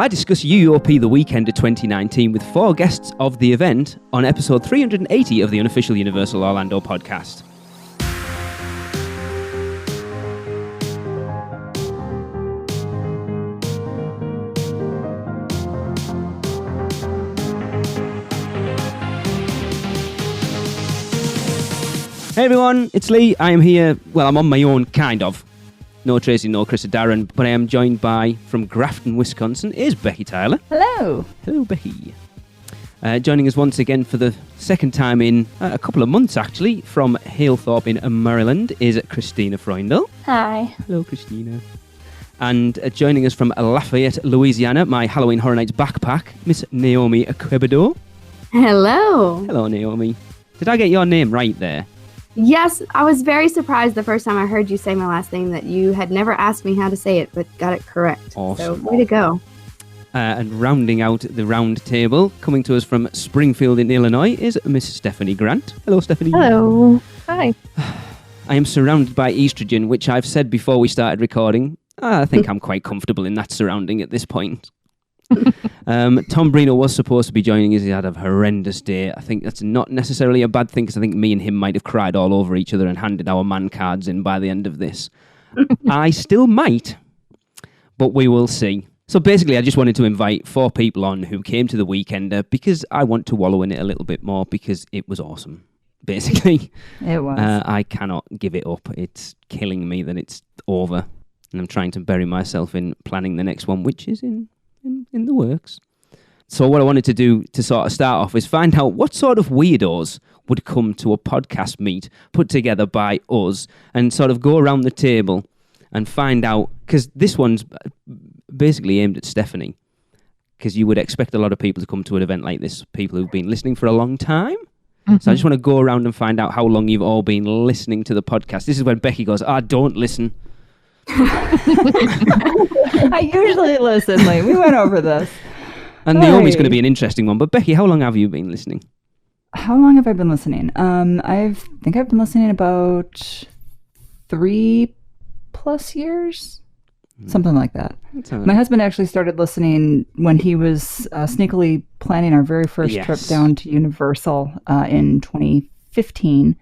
I discuss UUOP The Weekender 2019 with 4 guests of the event on episode 380 of the Unofficial Universal Orlando podcast. Hey everyone, it's Lee. I am here, well, I'm on my own, kind of. No Tracy, no Chris or Darren, but I am joined by, from Grafton, Wisconsin, is Becki Tyler. Hello. Hello, Becki. Joining us once again for the second time in a couple of months, actually, from Halethorpe in Maryland, is Christina Freundel. Hi. Hello, Christina. And joining us from Lafayette, Louisiana, my Halloween Horror Nights backpack, Miss Naomi Quebedeaux. Hello. Hello, Naomi. Did I get your name right there? Yes, I was very surprised the first time I heard you say my last name that you had never asked me how to say it, but got it correct. Awesome. So, way to go. And rounding out the round table, coming to us from Springfield in Illinois, is Miss Stephanie Grant. Hello, Stephanie. Hello. Hi. I am surrounded by estrogen, which I've said before we started recording. I think I'm quite comfortable in that surrounding at this point. Tom Brino was supposed to be joining us. He had a horrendous day. I think that's not necessarily a bad thing because I think me and him might have cried all over each other and handed our man cards in by the end of this. I still might, but we will see. So basically, I just wanted to invite 4 people on who came to the Weekender because I want to wallow in it a little bit more because it was awesome. Basically, it was. I cannot give it up. It's killing me that it's over, and I'm trying to bury myself in planning the next one, which is in the works. So what I wanted to do to sort of start off is find out what sort of weirdos would come to a podcast meet put together by us and sort of go around the table and find out, because this one's basically aimed at Stephanie, because you would expect a lot of people to come to an event like this, people who've been listening for a long time. Mm-hmm. So I just want to go around and find out how long you've all been listening to the podcast. This is when Becki goes, don't listen. I usually listen, Lee. We went over this. And Naomi's going to be an interesting one. But Becki, how long have you been listening? How long have I been listening? I think I've been listening about 3+ years. Something like that. My husband actually started listening when he was sneakily planning our very first trip down to Universal in 2015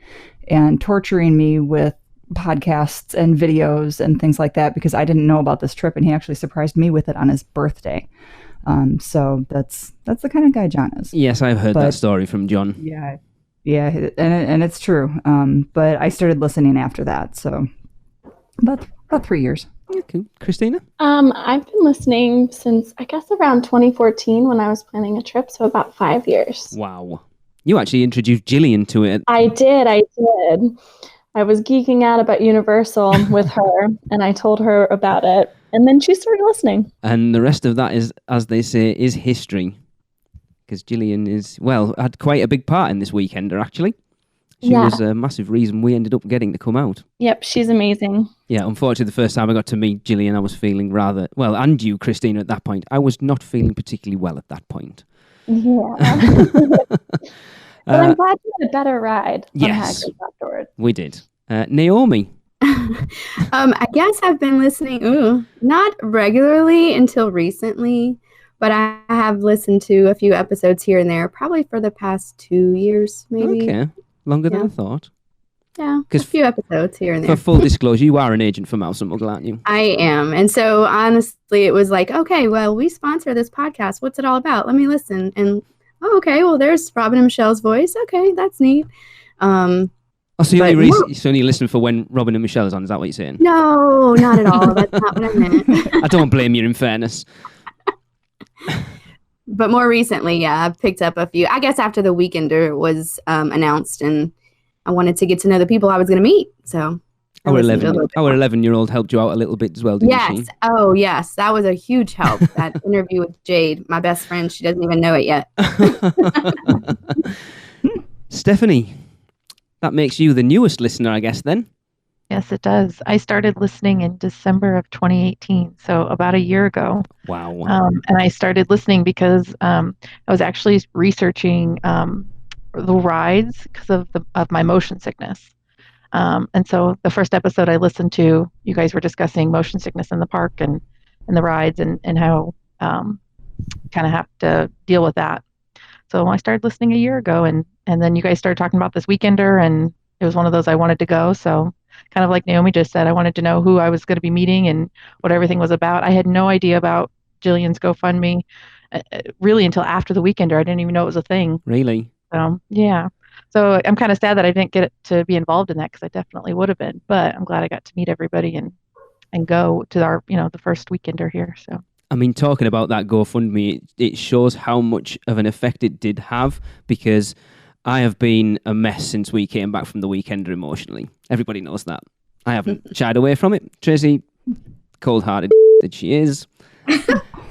and torturing me with podcasts and videos and things like that because I didn't know about this trip, and he actually surprised me with it on his birthday. So that's the kind of guy John is. Yes, I've heard that story from John. Yeah, and it's true. But I started listening after that, so about 3 years. Okay, Christina? I've been listening since I guess around 2014 when I was planning a trip, so about 5 years. Wow, you actually introduced Jillian to it. I did. I was geeking out about Universal with her, and I told her about it, and then she started listening. And the rest of that is, as they say, is history. Because Jillian had quite a big part in this Weekender, actually. She was a massive reason we ended up getting to come out. Yep, she's amazing. Yeah, unfortunately, the first time I got to meet Jillian, I was feeling rather... Well, and you, Christina, at that point. I was not feeling particularly well at that point. Yeah. But I'm glad you had a better ride on Hagrid's afterwards. We did. Naomi? I guess I've been listening, not regularly until recently, but I have listened to a few episodes here and there, probably for the past 2 years, maybe. Okay, longer than I thought. Yeah, a few episodes here and there. For full disclosure, you are an agent for Mouse and Muggle, aren't you? I am. And so, honestly, it was like, okay, well, we sponsor this podcast. What's it all about? Let me listen. And okay, well, there's Robin and Michelle's voice. Okay, that's neat. So you only listen for when Robin and Michelle is on, is that what you're saying? No, not at all. That's not what I meant. I don't blame you, in fairness. But more recently, I've picked up a few. I guess after the Weekender was announced, and I wanted to get to know the people I was going to meet. So our 11-year-old helped you out a little bit as well, didn't she? Oh, yes. That was a huge help. That interview with Jade, my best friend. She doesn't even know it yet. Stephanie, that makes you the newest listener, I guess, then? Yes, it does. I started listening in December of 2018, so about a year ago. Wow. And I started listening because I was actually researching the rides because of my motion sickness. And so the first episode I listened to, you guys were discussing motion sickness in the park and the rides and how kind of have to deal with that. So I started listening a year ago, and then you guys started talking about this Weekender, and it was one of those I wanted to go. So kind of like Naomi just said, I wanted to know who I was going to be meeting and what everything was about. I had no idea about Jillian's GoFundMe really until after the Weekender. I didn't even know it was a thing. Really? So yeah. So I'm kind of sad that I didn't get to be involved in that, because I definitely would have been. But I'm glad I got to meet everybody and go to our, the first Weekender here. So. I mean, talking about that GoFundMe, it shows how much of an effect it did have, because I have been a mess since we came back from the Weekender emotionally. Everybody knows that. I haven't shied away from it. Tracy, cold-hearted that she is.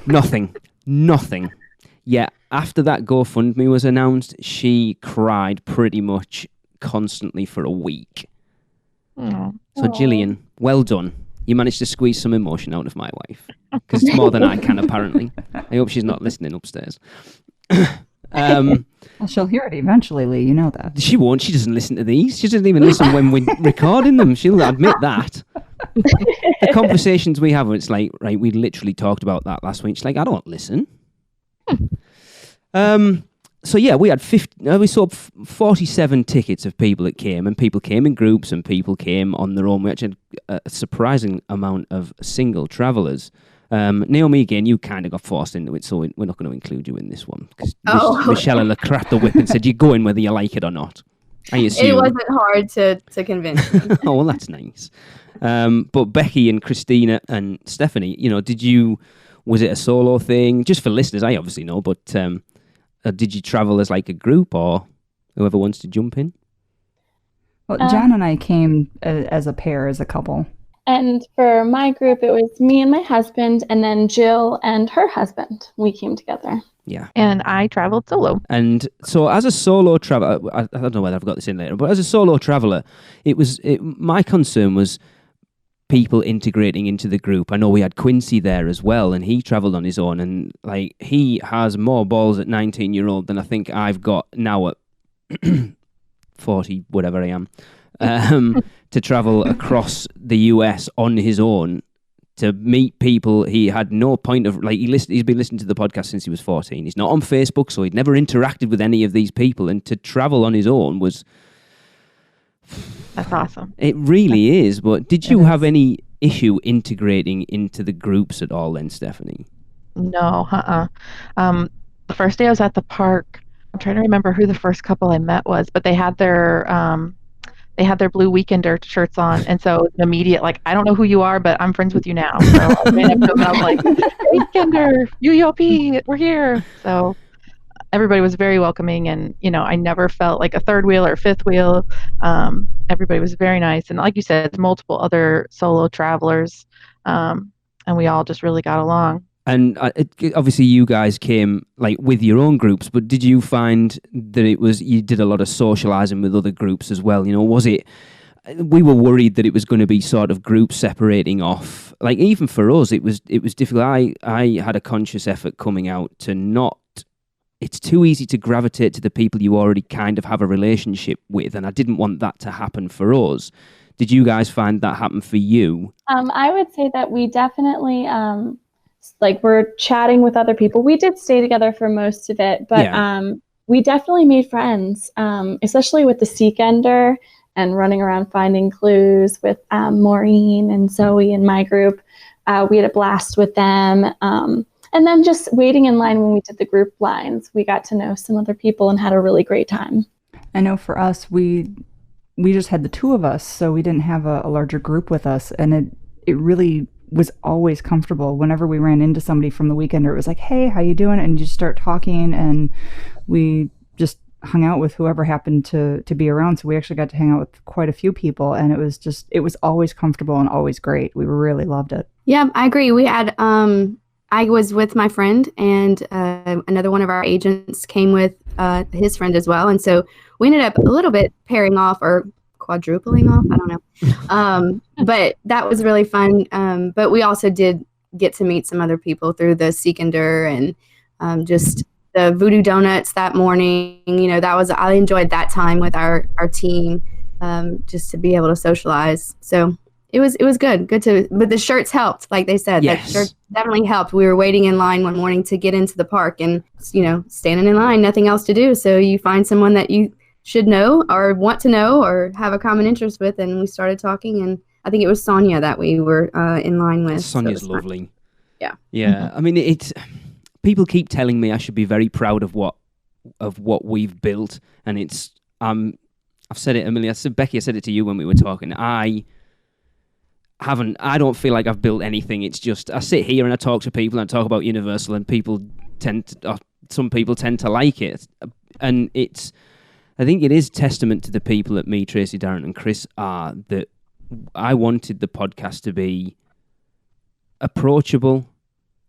Nothing. Yeah, after that GoFundMe was announced, she cried pretty much constantly for a week. So Jillian, well done. You managed to squeeze some emotion out of my wife, because it's more than I can, apparently. I hope she's not listening upstairs. Well, she'll hear it eventually, Lee. You know that. She won't. She doesn't listen to these. She doesn't even listen when we're recording them. She'll admit that. The conversations we have, it's like, right, we literally talked about that last week. She's like, I don't listen. So yeah, we had we saw 47 tickets of people that came, and people came in groups and people came on their own. We actually had a surprising amount of single travellers. Naomi, again, you kind of got forced into it, so we're not going to include you in this one, because Michelle cracked the whip and said, you're going whether you like it or not. I assume. It wasn't hard to convince me. Oh, well, that's nice. But Becki and Christina and Stephanie, was it a solo thing? Just for listeners, I obviously know, but did you travel as like a group, or whoever wants to jump in? Well, John and I came as a pair, as a couple. And for my group, it was me and my husband, and then Jill and her husband. We came together. Yeah. And I traveled solo. And so as a solo traveler, I don't know whether I've got this in later, but as a solo traveler, my concern was people integrating into the group. I know we had Quincy there as well, and he traveled on his own, and like he has more balls at 19-year-old than I think I've got now at 40, whatever I am, to travel across the US on his own to meet people. He had no point of, like, he's been listening to the podcast since he was 14. He's not on Facebook, so he'd never interacted with any of these people, and to travel on his own was... That's awesome. It really is, but did you have any issue integrating into the groups at all then, Stephanie? No, the first day I was at the park, I'm trying to remember who the first couple I met was, but they had their blue Weekender shirts on, and so an immediate, like, I don't know who you are, but I'm friends with you now. So I ran up to them and I was like, Weekender, UUOP, we're here. So everybody was very welcoming, and I never felt like a third wheel or fifth wheel. Everybody was very nice, and like you said, multiple other solo travelers, and we all just really got along. And obviously you guys came like with your own groups, but did you find that you did a lot of socializing with other groups as well? We were worried that it was going to be sort of groups separating off. Like, even for us, it was difficult. I had a conscious effort coming out to not... It's too easy to gravitate to the people you already kind of have a relationship with, and I didn't want that to happen for us. Did you guys find that happen for you? I would say that we definitely... we're chatting with other people. We did stay together for most of it, but we definitely made friends, especially with the Seekender and running around finding clues with Maureen and Zoe and my group. We had a blast with them. And then just waiting in line when we did the group lines, we got to know some other people and had a really great time. I know for us, we just had the two of us, so we didn't have a larger group with us, and it really was always comfortable. Whenever we ran into somebody from the Weekender, it was like, hey, how you doing? And you just start talking, and we just hung out with whoever happened to be around. So we actually got to hang out with quite a few people, and it was always comfortable and always great. We really loved it. Yeah, I agree. We had, I was with my friend, and another one of our agents came with his friend as well. And so we ended up a little bit pairing off, or quadrupling off, I don't know. But that was really fun. But we also did get to meet some other people through the Seekender, and just the Voodoo Donuts that morning. I enjoyed that time with our team, just to be able to socialize. So it was good but the shirts helped, like they said. Yes. That shirt definitely helped. We were waiting in line one morning to get into the park, and standing in line, nothing else to do, so you find someone that you should know or want to know or have a common interest with, and we started talking, and I think it was Sonia that we were in line with. Sonia's lovely. Yeah. I mean, people keep telling me I should be very proud of what we've built, and it's I've said it a million. Becki, I said it to you when we were talking. I don't feel like I've built anything. It's just I sit here and I talk to people and I talk about Universal, and some people tend to like it, and I think it is testament to the people that me, Tracy, Darren, and Chris are, that I wanted the podcast to be approachable,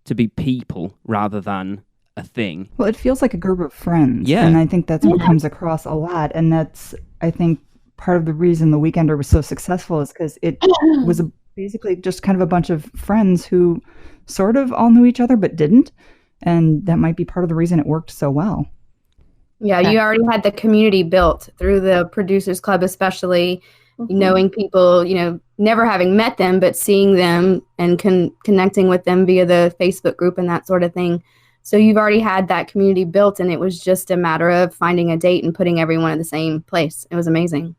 to be people rather than a thing. Well, it feels like a group of friends. Yeah. And I think that's what comes across a lot. And that's, I think, part of the reason The Weekender was so successful is because it was basically just kind of a bunch of friends who sort of all knew each other but didn't. And that might be part of the reason it worked so well. Yeah, you already had the community built through the Producers Club, especially knowing people, never having met them, but seeing them and connecting with them via the Facebook group and that sort of thing. So you've already had that community built, and it was just a matter of finding a date and putting everyone in the same place. It was amazing.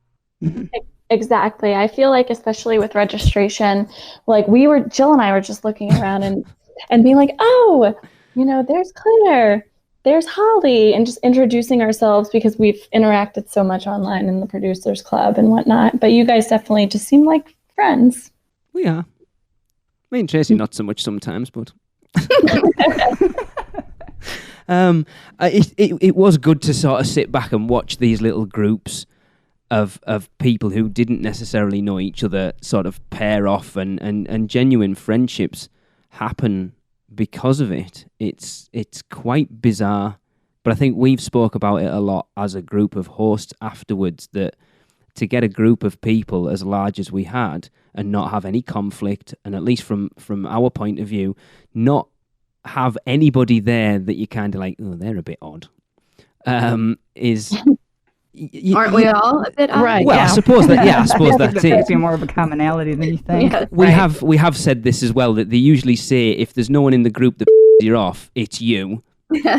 Exactly. I feel like, especially with registration, like Jill and I were just looking around and being like, oh, there's Claire. There's Holly, and just introducing ourselves because we've interacted so much online in the Producers Club and whatnot. But you guys definitely just seem like friends. We are. Me and Tracy, not so much sometimes, but it was good to sort of sit back and watch these little groups of people who didn't necessarily know each other sort of pair off and genuine friendships happen because of it. It's quite bizarre, but I think we've spoke about it a lot as a group of hosts afterwards, that to get a group of people as large as we had and not have any conflict, and at least from our point of view, not have anybody there that you kind of like, oh, they're a bit odd, is... Aren't we all a bit odd? Right. Well, yeah. I suppose that's it. Might be more of a commonality than you think. Yeah, we have said this as well, that they usually say if there's no one in the group that you're off, it's you.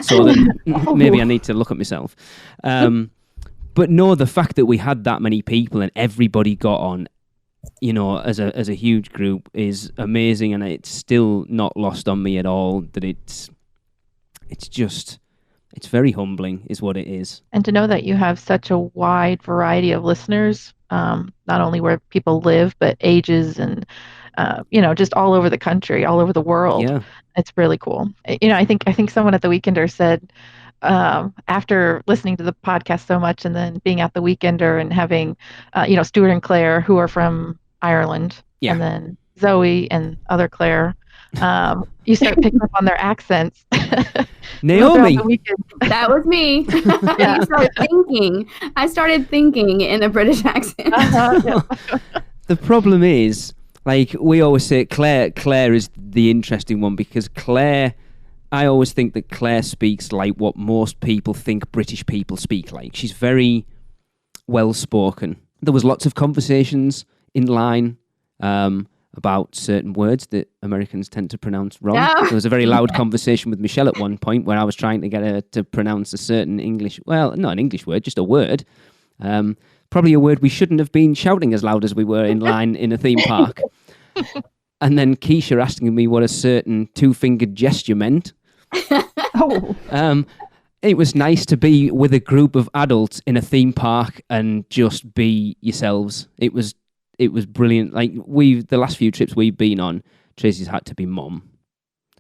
So that maybe I need to look at myself. But no, the fact that we had that many people and everybody got on, as a huge group is amazing, and it's still not lost on me at all that it's very humbling is what it is. And to know that you have such a wide variety of listeners, not only where people live, but ages and, just all over the country, all over the world. Yeah. It's really cool. I think someone at The Weekender said, after listening to the podcast so much and then being at The Weekender and having, Stuart and Claire, who are from Ireland, and then Zoe and other Claire, you start picking up on their accents. Naomi. That was me. Yeah. I started thinking in a British accent. The problem is, like we always say, Claire is the interesting one, because I always think that Claire speaks like what most people think British people speak like. She's very well spoken. There was lots of conversations in line about certain words that Americans tend to pronounce wrong. No. There was a very loud conversation with Michelle at one point where I was trying to get her to pronounce a certain English, well, not an English word, just a word. Probably a word we shouldn't have been shouting as loud as we were in line in a theme park. And then Keisha asking me what a certain two-fingered gesture meant. It was nice to be with a group of adults in a theme park and just be yourselves. It was brilliant. Like the last few trips we've been on, Tracy's had to be mom,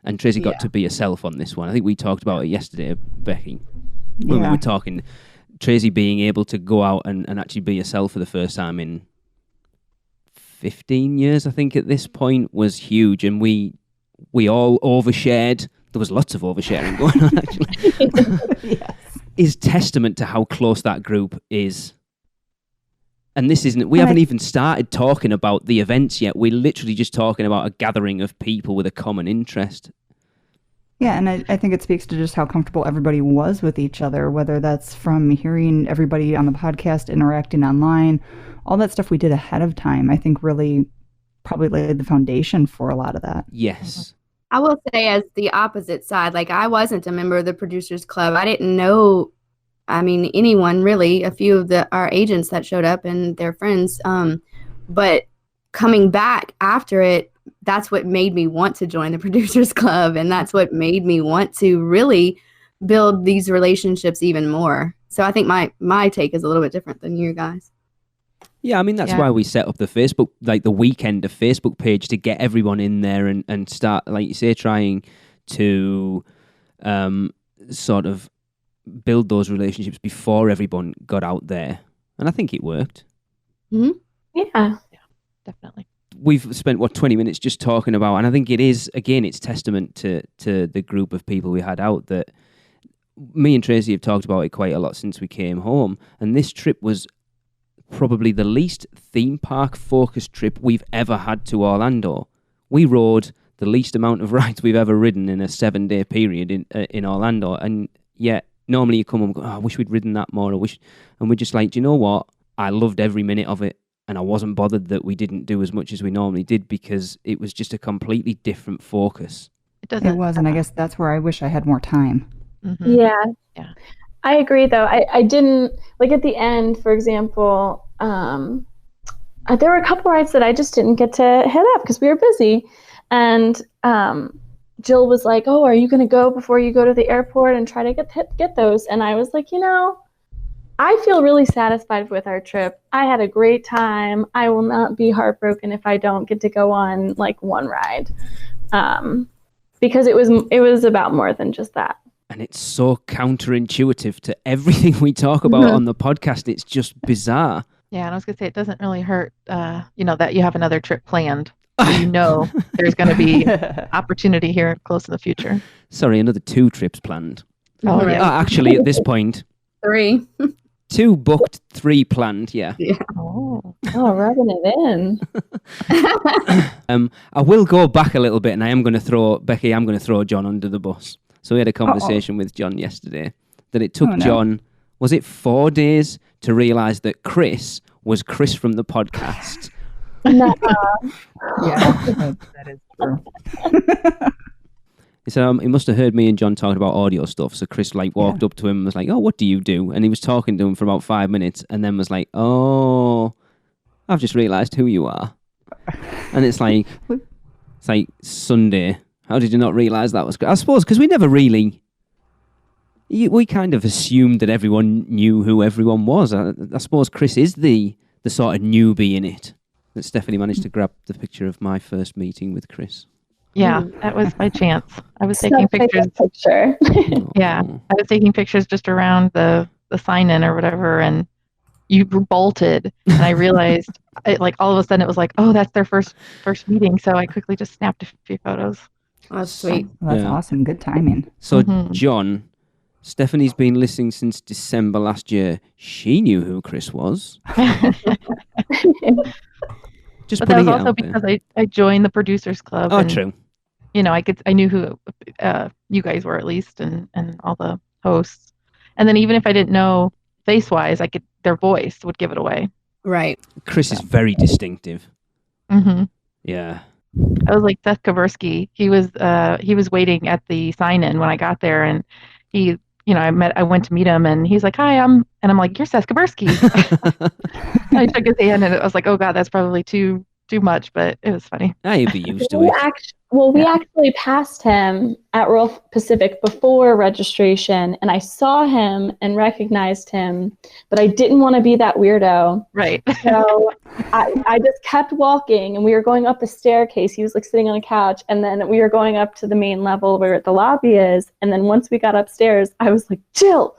and Tracy got to be herself on this one. I think we talked about it yesterday, Becki, when we were talking. Tracy being able to go out and actually be herself for the first time in 15 years, I think at this point, was huge, and we all overshared. There was lots of oversharing going on, actually. Yes. Is testament to how close that group is. And this isn't, we haven't even started talking about the events yet. We're literally just talking about a gathering of people with a common interest. Yeah, and I think it speaks to just how comfortable everybody was with each other, whether that's from hearing everybody on the podcast, interacting online, all that stuff we did ahead of time, I think really probably laid the foundation for a lot of that. Yes. I will say, as the opposite side, like, I wasn't a member of the Producers Club. I didn't know, anyone really, a few of our agents that showed up and their friends. But coming back after it, that's what made me want to join the Producers Club. And that's what made me want to really build these relationships even more. So I think my take is a little bit different than you guys. Yeah, that's why we set up the Facebook, like the Weekender Facebook page, to get everyone in there and start, like you say, trying to sort of build those relationships before everyone got out there. And I think it worked. Mm-hmm. Yeah, definitely. We've spent, 20 minutes just talking about, and I think it is, again, it's testament to the group of people we had out, that me and Tracy have talked about it quite a lot since we came home. And this trip was probably the least theme park focused trip we've ever had to Orlando. We rode the least amount of rides we've ever ridden in a 7-day period in Orlando, and yet normally you come and go, I wish we'd ridden that more. And we're just like, do you know what? I loved every minute of it, and I wasn't bothered that we didn't do as much as we normally did, because it was just a completely different focus. It was, and I guess that's where I wish I had more time. Mm-hmm. Yeah. I agree, though. I didn't, like, at the end, for example, there were a couple rides that I just didn't get to hit up because we were busy. And Jill was like, oh, are you going to go before you go to the airport and try to get those? And I was like, I feel really satisfied with our trip. I had a great time. I will not be heartbroken if I don't get to go on, like, one ride. Because it was about more than just that. And it's so counterintuitive to everything we talk about on the podcast. It's just bizarre. Yeah, and I was going to say, it doesn't really hurt, that you have another trip planned. So there's going to be opportunity here close in the future. Sorry, another 2 trips planned. Oh, yeah. Actually, at this point. 3. 2 booked, 3 planned, yeah. Oh, rubbing it in. I will go back a little bit, and I'm going to throw John under the bus. So we had a conversation with John yesterday that it took John, was it 4 days to realise that Chris was Chris from the podcast? Yeah, that is true. He said he must have heard me and John talking about audio stuff. So Chris walked up to him and was like, oh, what do you do? And he was talking to him for about 5 minutes and then was like, oh, I've just realised who you are. And it's like Sunday. How did you not realise that was? I suppose because we never really. We kind of assumed that everyone knew who everyone was. I suppose Chris is the sort of newbie in it. That Stephanie managed to grab the picture of my first meeting with Chris. Yeah, that was by chance. I was taking pictures. Yeah, I was taking pictures just around the sign-in or whatever, and you bolted, and I realized, all of a sudden, it was like, oh, that's their first meeting. So I quickly just snapped a few photos. Oh, that's sweet. Well, that's awesome. Good timing. So, John, Stephanie's been listening since December last year. She knew who Chris was. Just but that was also because I joined the Producers Club. Oh, true. I knew who you guys were at least, and all the hosts. And then even if I didn't know face-wise, their voice would give it away. Right. Chris is very distinctive. Mm-hmm. Yeah. I was like Seth Kaversky. He was waiting at the sign-in when I got there, and he, I went to meet him, and he's like, "Hi, I'm like, "You're Seth Kaversky." I took his hand, and I was like, "Oh God, that's probably too much," but it was funny. I'd be used to it. We actually passed him at Royal Pacific before registration, and I saw him and recognized him, but I didn't want to be that weirdo. Right. So I just kept walking, and we were going up the staircase. He was sitting on a couch, and then we were going up to the main level where the lobby is. And then once we got upstairs, I was like, Jill,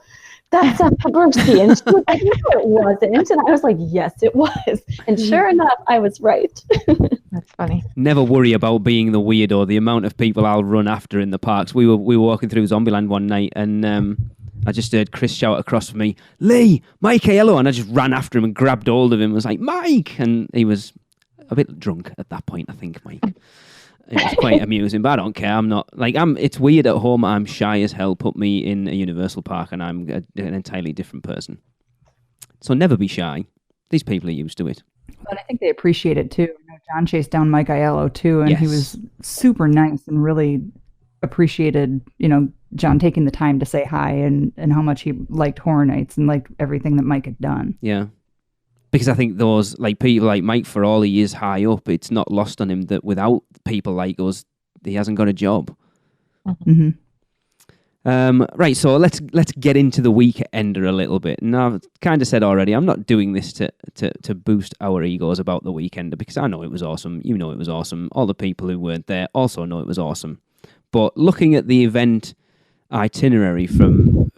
that's Seth Kaversky. And she was like, no, it wasn't. And I was like, yes, it was. And sure enough, I was right. That's funny. Never worry about being the weirdo. The amount of people I'll run after in the parks. We were walking through Zombieland one night, and I just heard Chris shout across from me, Lee, Mike, hello. And I just ran after him and grabbed hold of him and was like, Mike. And he was a bit drunk at that point, I think, Mike. It was quite amusing, but I don't care. I'm not it's weird at home. I'm shy as hell. Put me in a Universal park and I'm an entirely different person. So never be shy. These people are used to it. But I think they appreciate it too. John chased down Mike Aiello too, and he was super nice and really appreciated, John taking the time to say hi and how much he liked Horror Nights and liked everything that Mike had done. Yeah. Because I think those, people like Mike, for all he is high up, it's not lost on him that without people like us, he hasn't got a job. Mm-hmm. Right, so let's get into the Weekender a little bit. And I've kind of said already, I'm not doing this to boost our egos about the Weekender, because I know it was awesome. You know it was awesome. All the people who weren't there also know it was awesome. But looking at the event itinerary from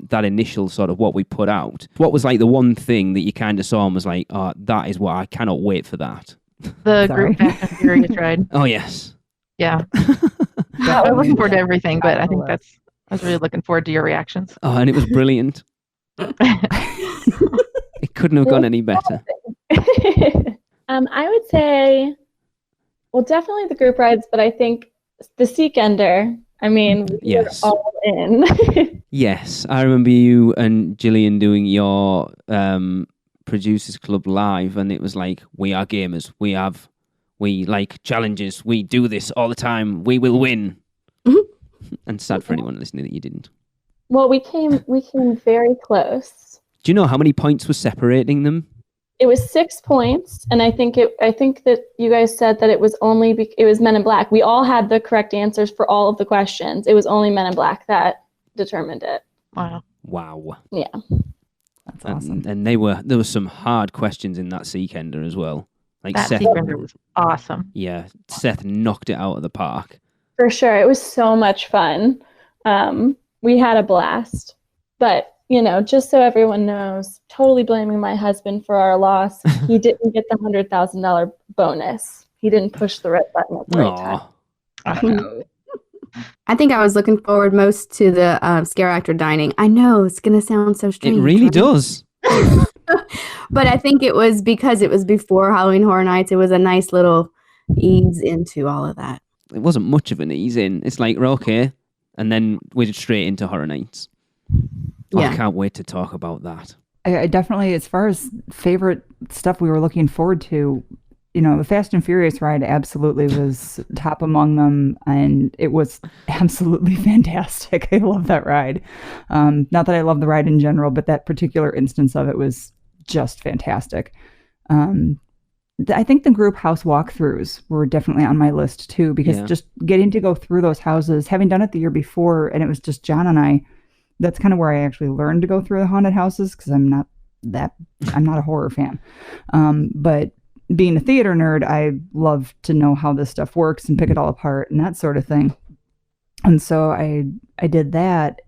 that initial sort of what we put out, what was like the one thing that you kind of saw and was like, oh, that is what I cannot wait for that? The group Fast and Furious ride. Oh, yes. Yeah. I was looking forward to everything, but I think I was really looking forward to your reactions. Oh, and it was brilliant. It couldn't have gone any better. I would say, well, definitely the group rides, but I think the Seekender, we were all in. Yes, I remember you and Gillian doing your Producers Club live, and it was like, we are gamers. We like challenges. We do this all the time. We will win. Mm-hmm. And sad for anyone listening that you didn't. Well, we came very close. Do you know how many points were separating them? It was 6 points, and I think that you guys said that it was it was Men in Black. We all had the correct answers for all of the questions. It was only Men in Black that determined it. Wow. Yeah. That's awesome. And there were some hard questions in that Seekender as well. Like that Seth, Seekender was awesome. Yeah, Seth knocked it out of the park. For sure. It was so much fun. We had a blast. But, just so everyone knows, totally blaming my husband for our loss. He didn't get the $100,000 bonus. He didn't push the red button at the right time. I think I was looking forward most to the Scare Actor dining. I know, it's going to sound so strange. It really does. But I think it was because it was before Halloween Horror Nights. It was a nice little ease into all of that. It wasn't much of an ease in. It's like, we're okay. And then we're straight into Horror Nights. Yeah. I can't wait to talk about that. I definitely, as far as favorite stuff we were looking forward to, the Fast and Furious ride absolutely was top among them, and it was absolutely fantastic. I love that ride. Not that I love the ride in general, but that particular instance of it was just fantastic. I think the group house walkthroughs were definitely on my list too, because just getting to go through those houses, having done it the year before, and it was just John and I, that's kind of where I actually learned to go through the haunted houses, because I'm not a horror fan. But being a theater nerd, I love to know how this stuff works and pick it all apart and that sort of thing. And so I did that,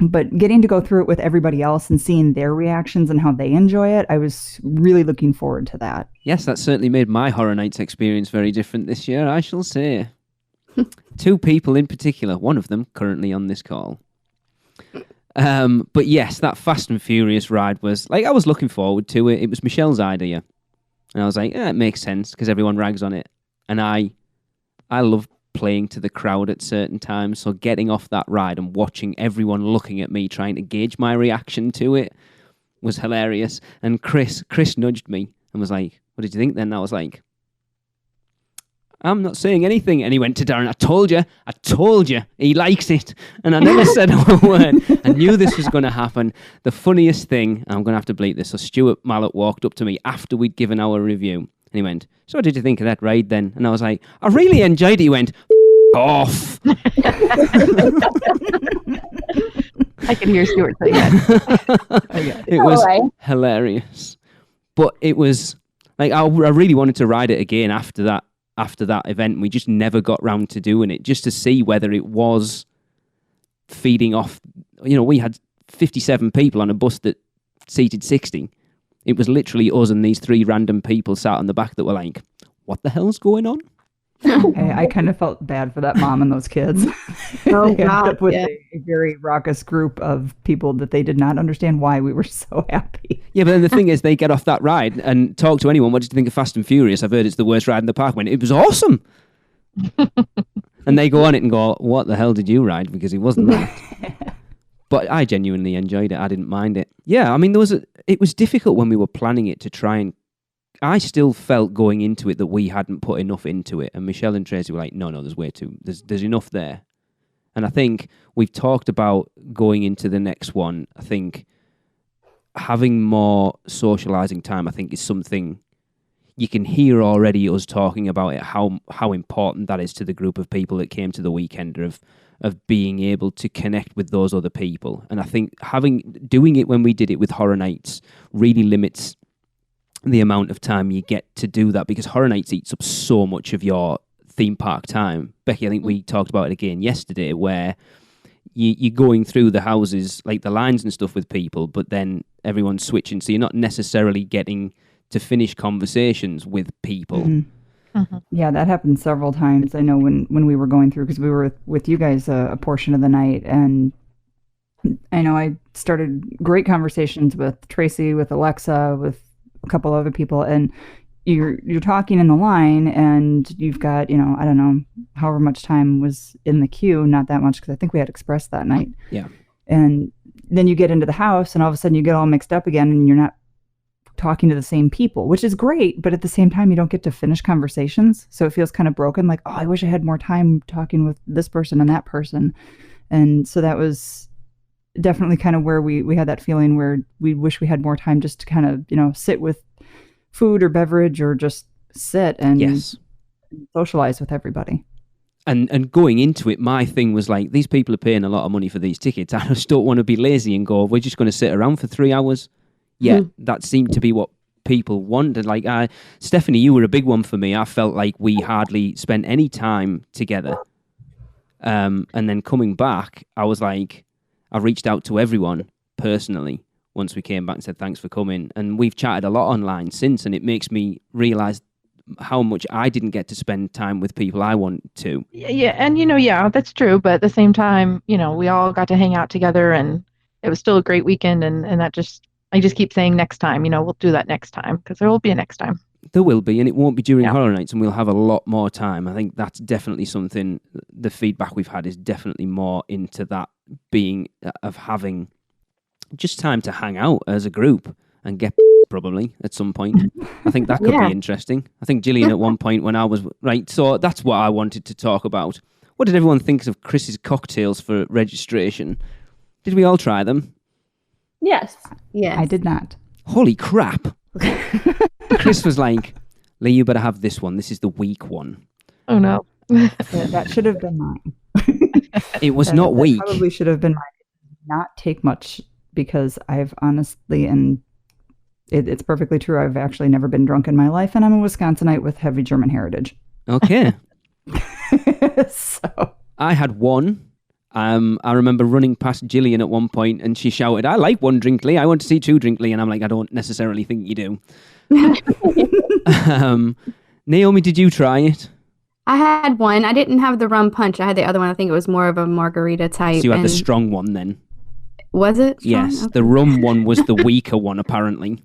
but getting to go through it with everybody else and seeing their reactions and how they enjoy it, I was really looking forward to that. Yes, that certainly made my Horror Nights experience very different this year, I shall say. 2 people in particular, one of them currently on this call. But yes, that Fast and Furious ride was, I was looking forward to it. It was Michelle's idea. And I was like, it makes sense because everyone rags on it. And I love playing to the crowd at certain times. So getting off that ride and watching everyone looking at me, trying to gauge my reaction to it was hilarious. And Chris nudged me and was like, what did you think then? And I was like, I'm not saying anything. And he went to Darren, I told you, he likes it. And I never said a word. I knew this was going to happen. The funniest thing, I'm going to have to bleep this, so Stuart Mallet walked up to me after we'd given our review, and he went, so what did you think of that ride then? And I was like, I really enjoyed it. He went, off. I could hear Stuart say that. It was hilarious. But it was, I really wanted to ride it again after that event. We just never got round to doing it, just to see whether it was feeding off. We had 57 people on a bus that seated 60. It was literally us and these 3 random people sat on the back that were like, what the hell's going on? I kind of felt bad for that mom and those kids. Oh, they ended up with a very raucous group of people that they did not understand why we were so happy. Yeah, but then the thing is, they get off that ride and talk to anyone. What did you think of Fast and Furious? I've heard it's the worst ride in the park. It was awesome. And they go on it and go, what the hell did you ride? Because it wasn't that. But I genuinely enjoyed it. I didn't mind it. Yeah, it was difficult when we were planning it to try and I still felt going into it that we hadn't put enough into it. And Michelle and Tracy were like, no, there's way too, there's enough there. And I think we've talked about going into the next one. I think having more socializing time, I think, is something you can hear already us talking about it, how important that is to the group of people that came to the Weekender, of being able to connect with those other people. And I think doing it when we did it with Horror Nights really limits the amount of time you get to do that, because Horror Nights eats up so much of your theme park time. Becki, I think we talked about it again yesterday, where you're going through the houses, like the lines and stuff with people, but then everyone's switching, so you're not necessarily getting to finish conversations with people. Mm-hmm. Mm-hmm. Yeah, that happened several times. I know when we were going through, because we were with you guys a portion of the night, and I know I started great conversations with Tracy, with Alexa, with a couple other people, and you're talking in the line, and you've got, I don't know, however much time was in the queue, not that much, because I think we had Express that night. Yeah. And then you get into the house, and all of a sudden you get all mixed up again, and you're not talking to the same people, which is great, but at the same time you don't get to finish conversations, so it feels kind of broken, like, oh, I wish I had more time talking with this person and that person. And so that was definitely kind of where we had that feeling where we wish we had more time just to kind of, sit with food or beverage, or just sit and socialize with everybody. And going into it, my thing was like, these people are paying a lot of money for these tickets. I just don't want to be lazy and go, we're just going to sit around for 3 hours. Yeah, that seemed to be what people wanted. Like, Stephanie, you were a big one for me. I felt like we hardly spent any time together. And then coming back, I was like, I reached out to everyone personally once we came back and said, thanks for coming. And we've chatted a lot online since, and it makes me realize how much I didn't get to spend time with people I want to. Yeah, and that's true. But at the same time, we all got to hang out together, and it was still a great weekend. And that I just keep saying next time, we'll do that next time, because there will be a next time. There will be, and it won't be during Horror Nights, and we'll have a lot more time. I think that's definitely something, the feedback we've had is definitely more into that being, of having just time to hang out as a group and get probably at some point. I think that could be interesting. I think Gillian at one point when I was, right, so that's what I wanted to talk about. What did everyone think of Chris's cocktails for registration? Did we all try them? Yes. Yeah, I did not. Holy crap. Chris was like, Lee, you better have this one. This is the weak one. Oh, no. That should have been mine. It was not weak. Probably should have been mine. It did not take much, because I've honestly, and it's perfectly true, I've actually never been drunk in my life, and I'm a Wisconsinite with heavy German heritage. Okay. So I had one. I remember running past Gillian at one point, and she shouted, I like one drink, Lee. I want to see two drink, Lee. And I'm like, I don't necessarily think you do. Naomi, did you try it? I had one. I didn't have the rum punch. I had the other one. I think it was more of a margarita type. So you had the strong one then? Was it strong? Yes. Okay. The rum one was the weaker one, apparently.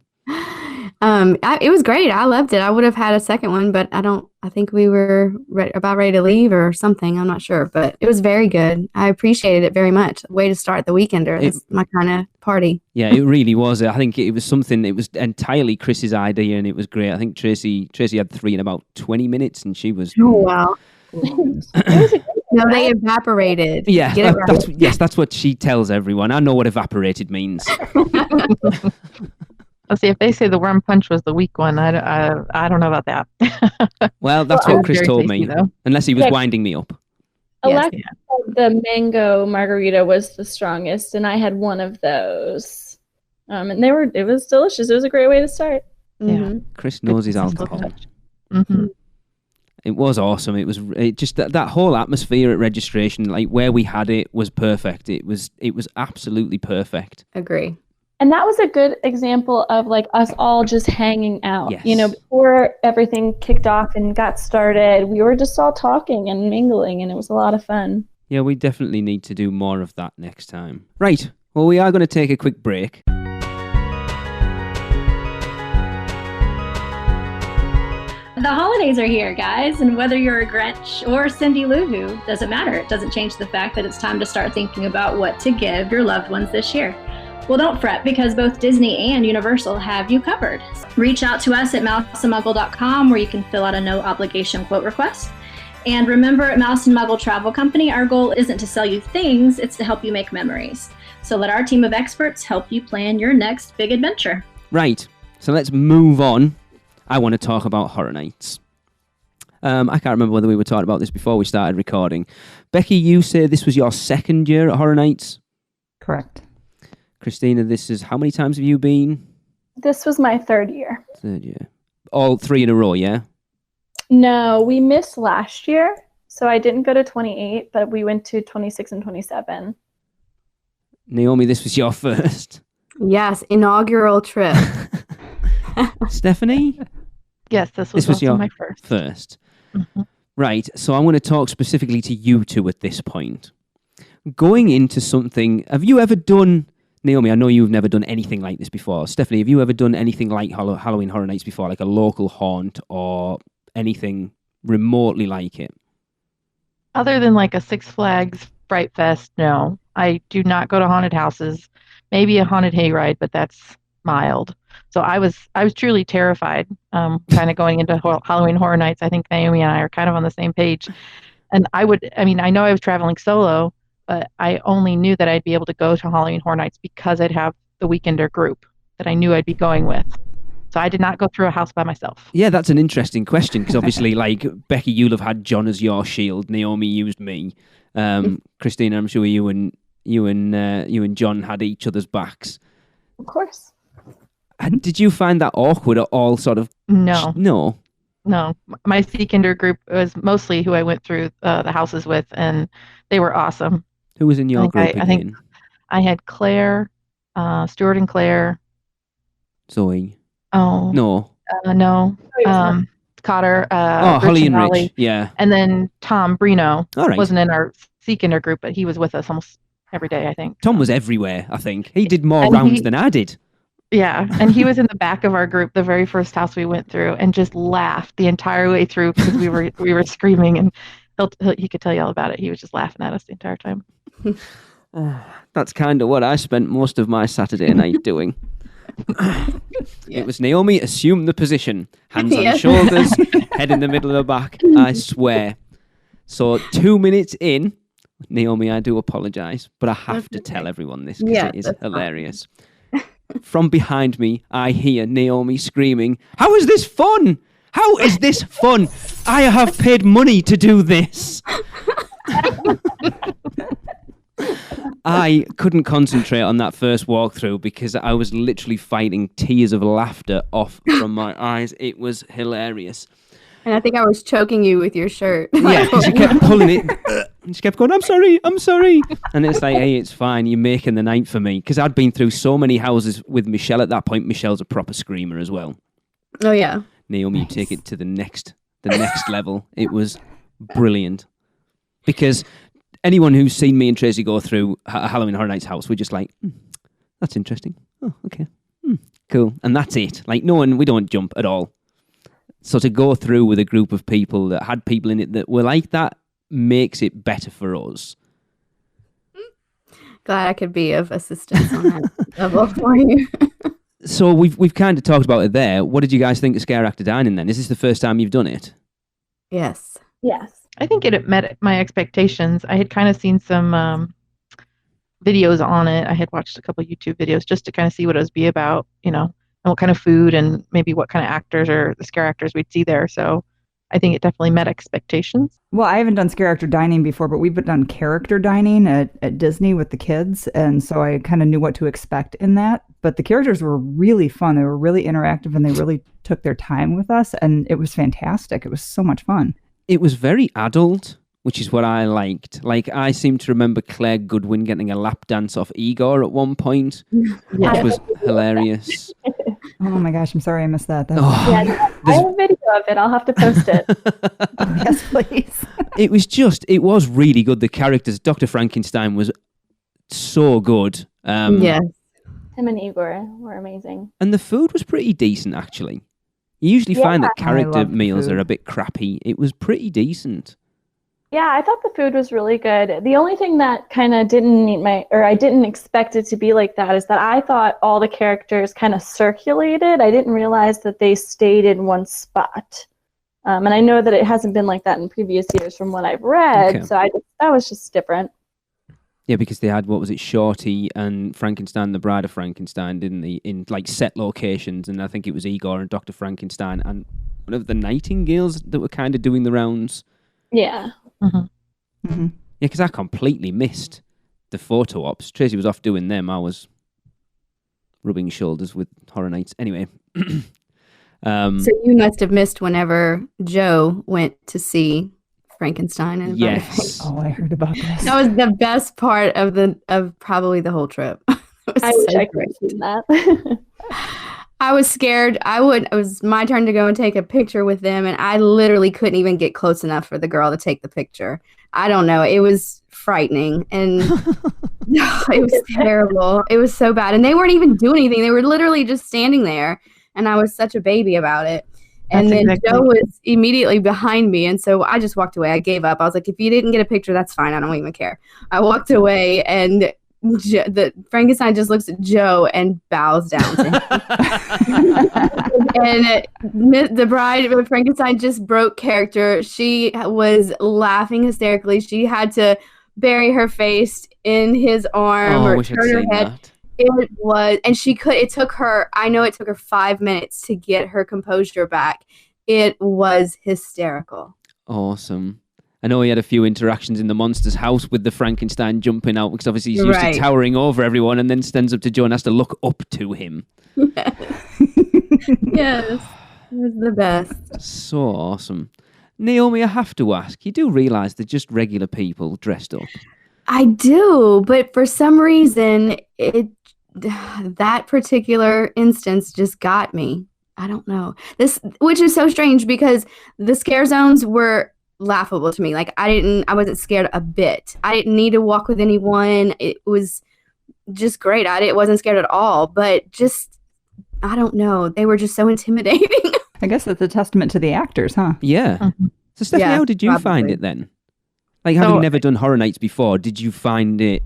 It was great. I loved it. I would have had a second one, but I think we were about ready to leave or something. I'm not sure, but it was very good. I appreciated it very much. Way to start the Weekender. It's my kind of party. Yeah, it really was. I think it was something, it was entirely Chris's idea, and it was great. I think Tracy had 3 in about 20 minutes, and she was... Oh, wow. No, they evaporated. Yeah, that's what she tells everyone. I know what evaporated means. Let's see, if they say the rum punch was the weak one, I don't know about that. Well, that's what Chris told me, though. Unless he was winding me up. Alexa, the mango margarita was the strongest, and I had one of those. And it was delicious. It was a great way to start. Yeah. Chris knows his alcohol. Mm-hmm. It was awesome. It was just that whole atmosphere at registration, like where we had it, was perfect. It was absolutely perfect. Agree. And that was a good example of like us all just hanging out. Yes. Before everything kicked off and got started, we were just all talking and mingling, and it was a lot of fun. Yeah, we definitely need to do more of that next time. Right. Well, we are going to take a quick break. The holidays are here, guys, and whether you're a Grinch or Cindy Lou Who, doesn't matter. It doesn't change the fact that it's time to start thinking about what to give your loved ones this year. Well, don't fret, because both Disney and Universal have you covered. Reach out to us at mouseandmuggle.com, where you can fill out a no-obligation quote request. And remember, at Mouse and Muggle Travel Company, our goal isn't to sell you things, it's to help you make memories. So let our team of experts help you plan your next big adventure. Right, so let's move on. I want to talk about Horror Nights. I can't remember whether we were talking about this before we started recording. Becki, you say this was your second year at Horror Nights? Correct. Christina, this is, how many times have you been? This was my third year. Third year. All 3 in a row, yeah? No, we missed last year, so I didn't go to 28, but we went to 26 and 27. Naomi, this was your first? Yes, inaugural trip. Stephanie? Yes, this was also my first. Mm-hmm. Right, so I want to talk specifically to you two at this point. Going into something, have you ever done... Naomi, I know you've never done anything like this before. Stephanie, have you ever done anything like Halloween Horror Nights before, like a local haunt or anything remotely like it? Other than like a Six Flags Fright Fest, no. I do not go to haunted houses. Maybe a haunted hayride, but that's mild. So I was truly terrified, kind of going into Halloween Horror Nights. I think Naomi and I are kind of on the same page. And I know I was traveling solo, but I only knew that I'd be able to go to Halloween Horror Nights because I'd have the Weekender group that I knew I'd be going with. So I did not go through a house by myself. Yeah, that's an interesting question, because obviously, like, Becki, you'll have had John as your shield. Naomi used me. Christina, I'm sure you and John had each other's backs. Of course. And did you find that awkward at all, sort of? No. No. My Weekender group was mostly who I went through the houses with, and they were awesome. Who was in your group again? I think I had Claire, Stuart and Claire. Zoe. Oh. No. No. Cotter. Holly and Raleigh. Rich. Yeah. And then Tom Brino All right. wasn't in our Weekender group, but he was with us almost every day, I think. Tom was everywhere, I think. He did more rounds than I did. Yeah, and he was in the back of our group the very first house we went through, and just laughed the entire way through because we were screaming, and he could tell you all about it. He was just laughing at us the entire time. That's kind of what I spent most of my Saturday night doing. It was Naomi, assume the position, hands on shoulders, head in the middle of the back. I swear. So 2 minutes in, Naomi, I do apologise, but I have to tell everyone this because it is hilarious. From behind me, I hear Naomi screaming, "How is this fun? How is this fun? I have paid money to do this." I couldn't concentrate on that first walkthrough because I was literally fighting tears of laughter off from my eyes. It was hilarious. And I think I was choking you with your shirt. Yeah, because you kept pulling it. And she kept going, I'm sorry. And it's like, hey, it's fine. You're making the night for me. Because I'd been through so many houses with Michelle at that point. Michelle's a proper screamer as well. Oh, yeah. Naomi, you take it to the next level. It was brilliant. Because anyone who's seen me and Tracy go through a Halloween Horror Nights house, we're just like, that's interesting. Oh, okay. Cool. And that's it. Like, we don't jump at all. So to go through with a group of people that had people in it that were like that makes it better for us. Glad I could be of assistance on that level for you. So we've kind of talked about it there. What did you guys think of Scare Actor Dining then? Is this the first time you've done it? Yes. I think it met my expectations. I had kind of seen some videos on it. I had watched a couple of YouTube videos just to kind of see what it was about, and what kind of food and maybe what kind of actors or the scare actors we'd see there. So I think it definitely met expectations. Well, I haven't done Scare Actor Dining before, but we've done character dining at Disney with the kids. And so I kind of knew what to expect in that. But the characters were really fun. They were really interactive and they really took their time with us. And it was fantastic. It was so much fun. It was very adult, which is what I liked. Like, I seem to remember Claire Goodwin getting a lap dance off Igor at one point, which was hilarious. Oh my gosh, I'm sorry I missed that. I have a video of it. I'll have to post it. Yes, please. It was really good. The characters, Dr. Frankenstein was so good. Yes. Him and Igor were amazing. And the food was pretty decent, actually. You usually find that character meals are a bit crappy. It was pretty decent. Yeah, I thought the food was really good. The only thing that kind of didn't meet I didn't expect it to be like that, is that I thought all the characters kind of circulated. I didn't realize that they stayed in one spot. And I know that it hasn't been like that in previous years from what I've read. Okay. So that was just different. Yeah, because they had, what was it, Shorty and Frankenstein, the Bride of Frankenstein, didn't they, in like set locations, and I think it was Igor and Dr. Frankenstein and one of the Nightingales that were kind of doing the rounds. Yeah. Mm-hmm. Mm-hmm. Yeah, because I completely missed the photo ops. Tracy was off doing them. I was rubbing shoulders with Horror Nights. Anyway. So you must have missed whenever Joe went to see Frankenstein and yes. Oh, I heard about this. That was the best part of probably the whole trip. I wish I could have seen that. I was scared. It was my turn to go and take a picture with them, and I literally couldn't even get close enough for the girl to take the picture. I don't know. It was frightening, and it was terrible. It was so bad, and they weren't even doing anything. They were literally just standing there, and I was such a baby about it. And then Joe was immediately behind me, and so I just walked away. I gave up. I was like, if you didn't get a picture, that's fine. I don't even care. I walked away, and the Frankenstein just looks at Joe and bows down to him. And the Bride of Frankenstein just broke character. She was laughing hysterically. She had to bury her face in his arm or turn her head. That. It was, and it took her 5 minutes to get her composure back. It was hysterical. Awesome. I know he had a few interactions in the monster's house with the Frankenstein jumping out, because obviously he's used to towering over everyone, and then stands up to Joe and has to look up to him. Yes. Yes. It was the best. So awesome. Naomi, I have to ask, you do realise they're just regular people dressed up? I do, but for some reason, that particular instance just got me. I don't know. Which is so strange, because the scare zones were laughable to me. Like I wasn't scared a bit. I didn't need to walk with anyone. It was just great. I wasn't scared at all, but just, I don't know. They were just so intimidating. I guess that's a testament to the actors, huh? Yeah. Mm-hmm. So Stephanie, how did you find it then? Like, having never done Horror Nights before, did you find it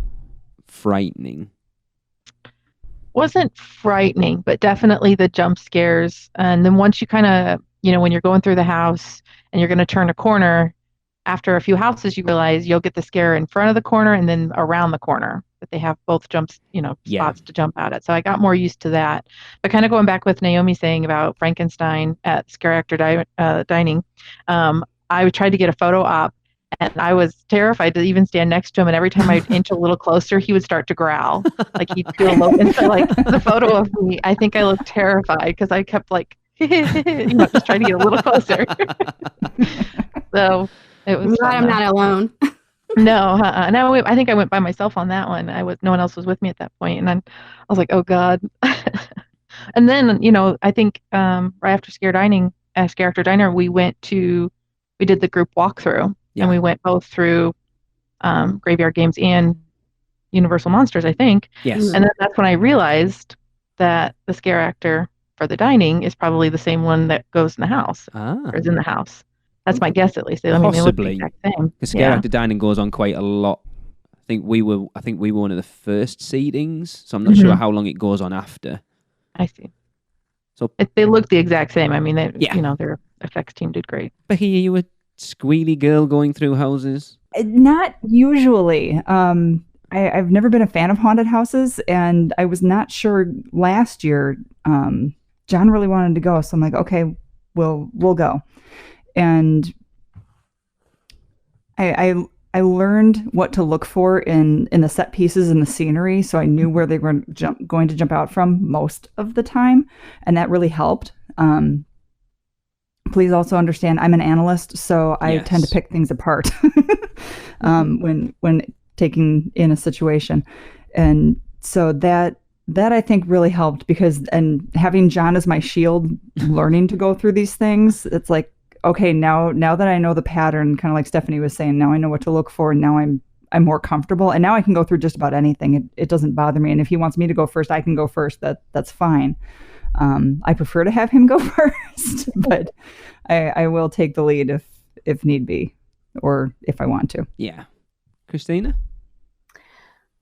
frightening? Wasn't frightening, but definitely the jump scares. And then once you kind of, when you're going through the house and you're going to turn a corner, after a few houses, you realize you'll get the scare in front of the corner and then around the corner, that they have both jumps, spots to jump out at. So I got more used to that. But kind of going back with Naomi saying about Frankenstein at Scare Actor Dining, I tried to get a photo op, and I was terrified to even stand next to him. And every time I'd inch a little closer, he would start to growl. Like he'd do a low. And so, like, the photo of me, I think I looked terrified because I kept like, just trying to get a little closer. So it was. I'm glad I'm not alone. No, no. I think I went by myself on that one. No one else was with me at that point, and I was like, oh God. And then I think right after Scare Actor Diner, we did the group walkthrough. Yeah. And we went both through Graveyard Games and Universal Monsters, I think. Yes. And then that's when I realized that the scare actor for the dining is probably the same one that goes in the house, or is in the house. That's my guess, at least. Possibly. They look the exact same. The scare actor dining goes on quite a lot. I think we were one of the first seedings, so I'm not sure how long it goes on after. I see. So they look the exact same. I mean, their effects team did great. Becki, are you a squealy girl going through houses? Not usually. I've never been a fan of haunted houses, and I was not sure last year. John really wanted to go, so I'm like, okay, we'll go. And I learned what to look for in the set pieces and the scenery, so I knew where they were going to jump out from most of the time, and that really helped. Please also understand, I'm an analyst, so I tend to pick things apart when taking in a situation, and so that I think really helped, because and having John as my shield, learning to go through these things, it's like, okay, now that I know the pattern, kind of like Stephanie was saying, now I know what to look for, and now I'm more comfortable, and now I can go through just about anything. It doesn't bother me, and if he wants me to go first, I can go first. That's fine. I prefer to have him go first, but I will take the lead if need be. or if I want to. Yeah. Christina?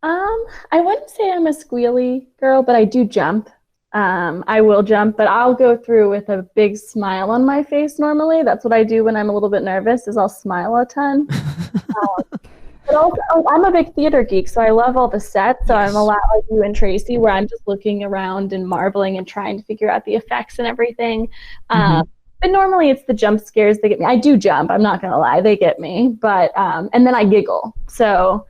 I wouldn't say I'm a squealy girl, but I do jump. I will jump, but I'll go through with a big smile on my face normally. That's what I do when I'm a little bit nervous, is I'll smile a ton. But also, I'm a big theater geek, so I love all the sets. So I'm a lot like you and Tracy, where I'm just looking around and marveling and trying to figure out the effects and everything. But normally it's the jump scares that get me. I do jump, I'm not going to lie, they get me. But and then I giggle. So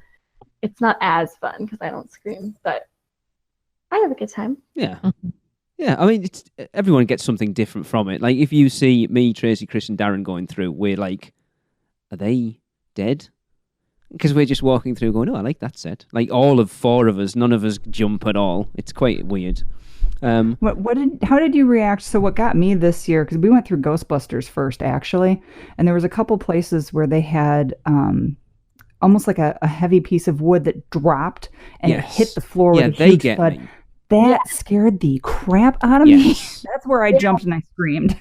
it's not as fun because I don't scream, but I have a good time. Yeah. Yeah, I mean, everyone gets something different from it. Like, if you see me, Tracy, Chris, and Darren going through, we're like, are they dead? Because we're just walking through going, oh, I like that set. Like, all of four of us, none of us jump at all. It's quite weird. How did you react? So what got me this year, because we went through Ghostbusters first, actually, and there was a couple places where they had almost like a heavy piece of wood that dropped and it hit the floor with a huge thud. Me. That scared the crap out of me. That's where I jumped and I screamed.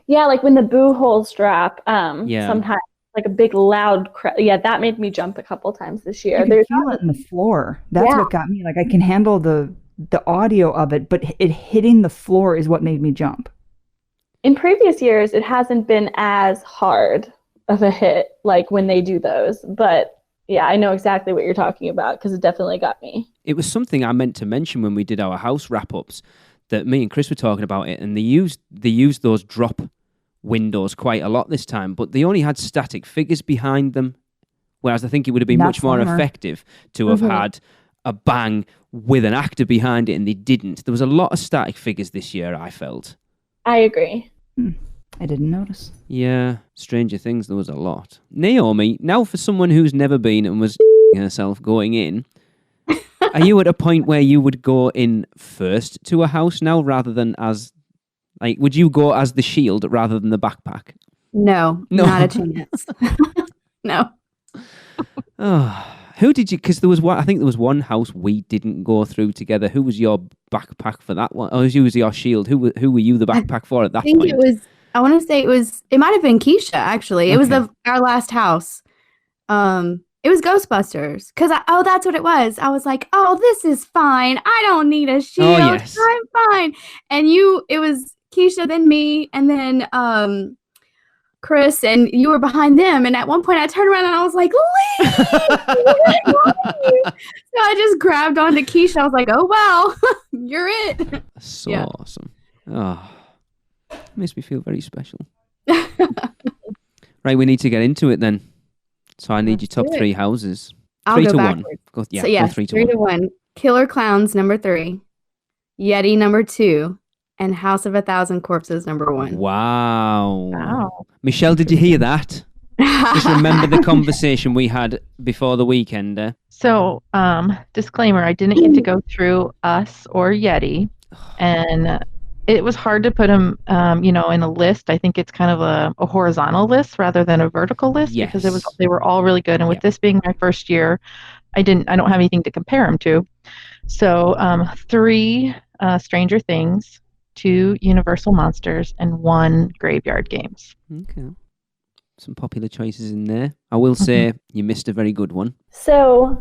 Yeah, like when the boo holes drop, sometimes like a big loud that made me jump a couple times this year. You can feel it in the floor. That's what got me. Like, I can handle the audio of it, but it hitting the floor is what made me jump. In previous years, it hasn't been as hard of a hit like when they do those, but yeah, I know exactly what you're talking about because it definitely got me. It was something I meant to mention when we did our house wrap-ups, that me and Chris were talking about it, and they used those drop windows quite a lot this time, but they only had static figures behind them, whereas I think it would have been much more effective to have had a bang with an actor behind it, and they didn't. There was a lot of static figures this year, I felt. I agree. I didn't notice. Yeah, Stranger Things, there was a lot. Naomi, now for someone who's never been and was herself going in, are you at a point where you would go in first to a house now rather than as, like, would you go as the shield rather than the backpack? No. Not a chance. No. Oh, who did you, because there was one, I think there was one house we didn't go through together. Who was your backpack for that one? Or who was your shield? Who were you the backpack for at that point? I want to say it might have been Keisha, actually. It was our last house. It was Ghostbusters. Because, that's what it was. I was like, oh, this is fine. I don't need a shield. Oh, yes. I'm fine. And it was Keisha, then me, and then Chris, and you were behind them. And at one point I turned around and I was like, leave! So I just grabbed onto Keisha. I was like, oh, wow, you're it. So awesome. Oh, makes me feel very special. Right, we need to get into it then. So I need your top three houses. I'll 3 go to backwards. 1. Go 3 to 1. Killer Clowns, number 3. Yeti, number 2. And House of 1,000 Corpses, number 1. Wow. Michelle, did you hear that? Just remember the conversation we had before the Weekender. So, disclaimer, I didn't get to go through Us or Yeti. And it was hard to put them, in a list. I think it's kind of a horizontal list rather than a vertical list because they were all really good. And with this being my first year, I don't have anything to compare them to. So 3 Stranger Things, 2 Universal Monsters, and 1 Graveyard Games. Okay. Some popular choices in there. I will say you missed a very good one. So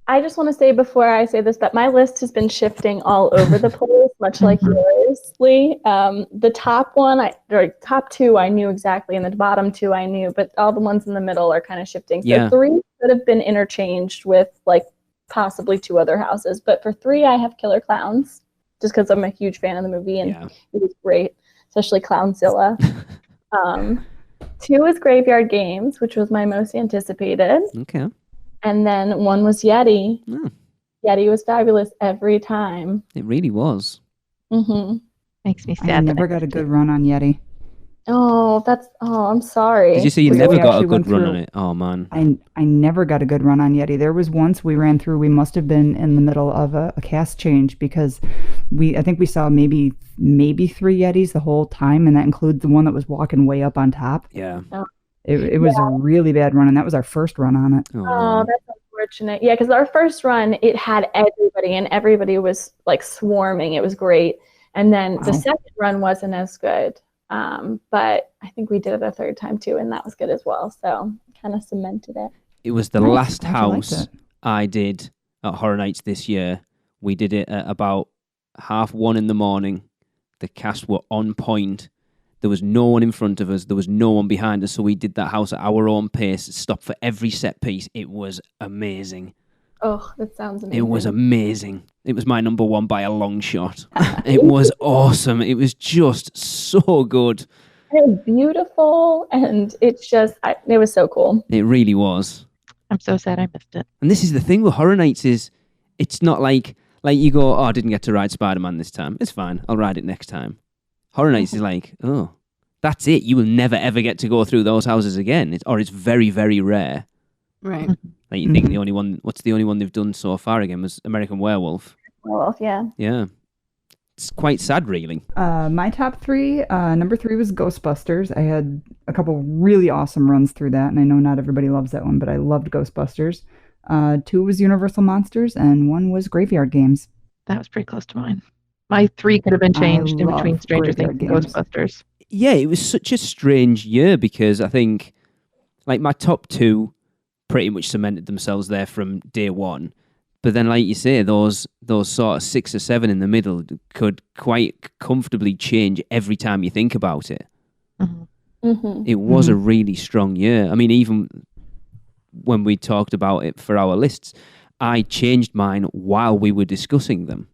I just want to say before I say this that my list has been shifting all over the place, much like yours, Lee. The top top 2 I knew exactly, and the bottom 2 I knew, but all the ones in the middle are kind of shifting. So 3 could have been interchanged with like possibly 2 other houses, but for 3 I have Killer Clowns, just because I'm a huge fan of the movie and it was great, especially Clownzilla. 2 is Graveyard Games, which was my most anticipated. Okay. And then 1 was Yeti. Oh. Yeti was fabulous every time. It really was. Makes me sad. I never got a good run on Yeti. I'm sorry. Did you say you never got a good run on it? Oh, man. I never got a good run on Yeti. There was once we ran through, we must have been in the middle of a cast change because I think we saw maybe 3 Yetis the whole time, and that includes the one that was walking way up on top. Yeah. It was a really bad run, and that was our first run on it. Oh, that's unfortunate. Yeah, because our first run, it had everybody, and everybody was like swarming. It was great. And then the second run wasn't as good. But I think we did it a third time too, and that was good as well. So kind of cemented it. It was the last house I did at Horror Nights this year. We did it at about 1:30 in the morning. The cast were on point. There was no one in front of us. There was no one behind us. So we did that house at our own pace, stopped for every set piece. It was amazing. Oh, that sounds amazing. It was amazing. It was my number one by a long shot. It was awesome. It was just so good. It was beautiful, and it's just, it was so cool. It really was. I'm so sad I missed it. And this is the thing with Horror Nights is, it's not like you go, oh, I didn't get to ride Spider-Man this time. It's fine. I'll ride it next time. Horror Nights is like, oh, that's it. You will never, ever get to go through those houses again. It's very, very rare. Right. Like you think the only one, what's the only one they've done so far again was American Werewolf. Werewolf, yeah. Yeah. It's quite sad, really. My top 3, number 3 was Ghostbusters. I had a couple really awesome runs through that, and I know not everybody loves that one, but I loved Ghostbusters. 2 was Universal Monsters, and 1 was Graveyard Games. That was pretty close to mine. My 3 could have been changed in between Stranger Things and Ghostbusters. Yeah, it was such a strange year because I think, like, my top 2 pretty much cemented themselves there from day one. But then, like you say, those sort of 6 or 7 in the middle could quite comfortably change every time you think about it. Mm-hmm. Mm-hmm. It was a really strong year. I mean, even when we talked about it for our lists, I changed mine while we were discussing them.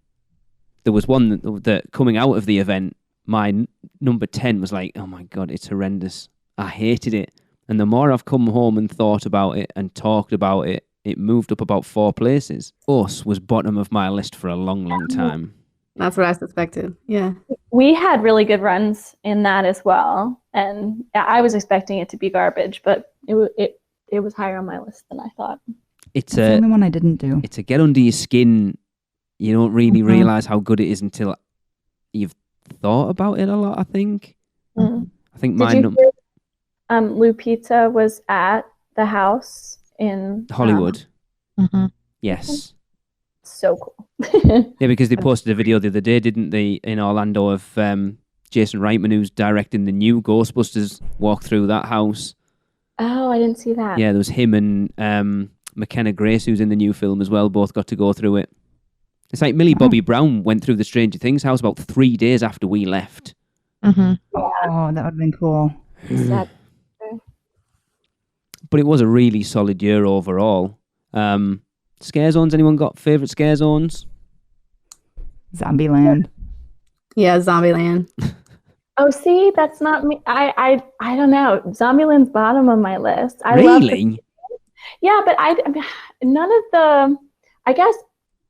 There was one that coming out of the event, my number 10 was like, oh my God, it's horrendous. I hated it. And the more I've come home and thought about it and talked about it, it moved up about 4 places. Us was bottom of my list for a long, long time. That's what I suspected. Yeah. We had really good runs in that as well. And I was expecting it to be garbage, but it was higher on my list than I thought. It's the only one I didn't do. It's a get under your skin. You don't really realize how good it is until you've thought about it a lot, I think. Mm-hmm. I think Lou Pizza was at the house in Hollywood. Yes. So cool. Yeah, because they posted a video the other day, didn't they, in Orlando of Jason Reitman, who's directing the new Ghostbusters, walk through that house. Oh, I didn't see that. Yeah, there was him and McKenna Grace, who's in the new film as well, both got to go through it. It's like Millie Bobby Brown went through the Stranger Things house about 3 days after we left. Mm-hmm. Oh, that would have been cool. But it was a really solid year overall. Scare zones, anyone got favourite scare zones? Zombieland. Yeah, Zombieland. Oh, see, that's not me. I don't know. Zombieland's bottom of my list. Really? Yeah, but none of the, I guess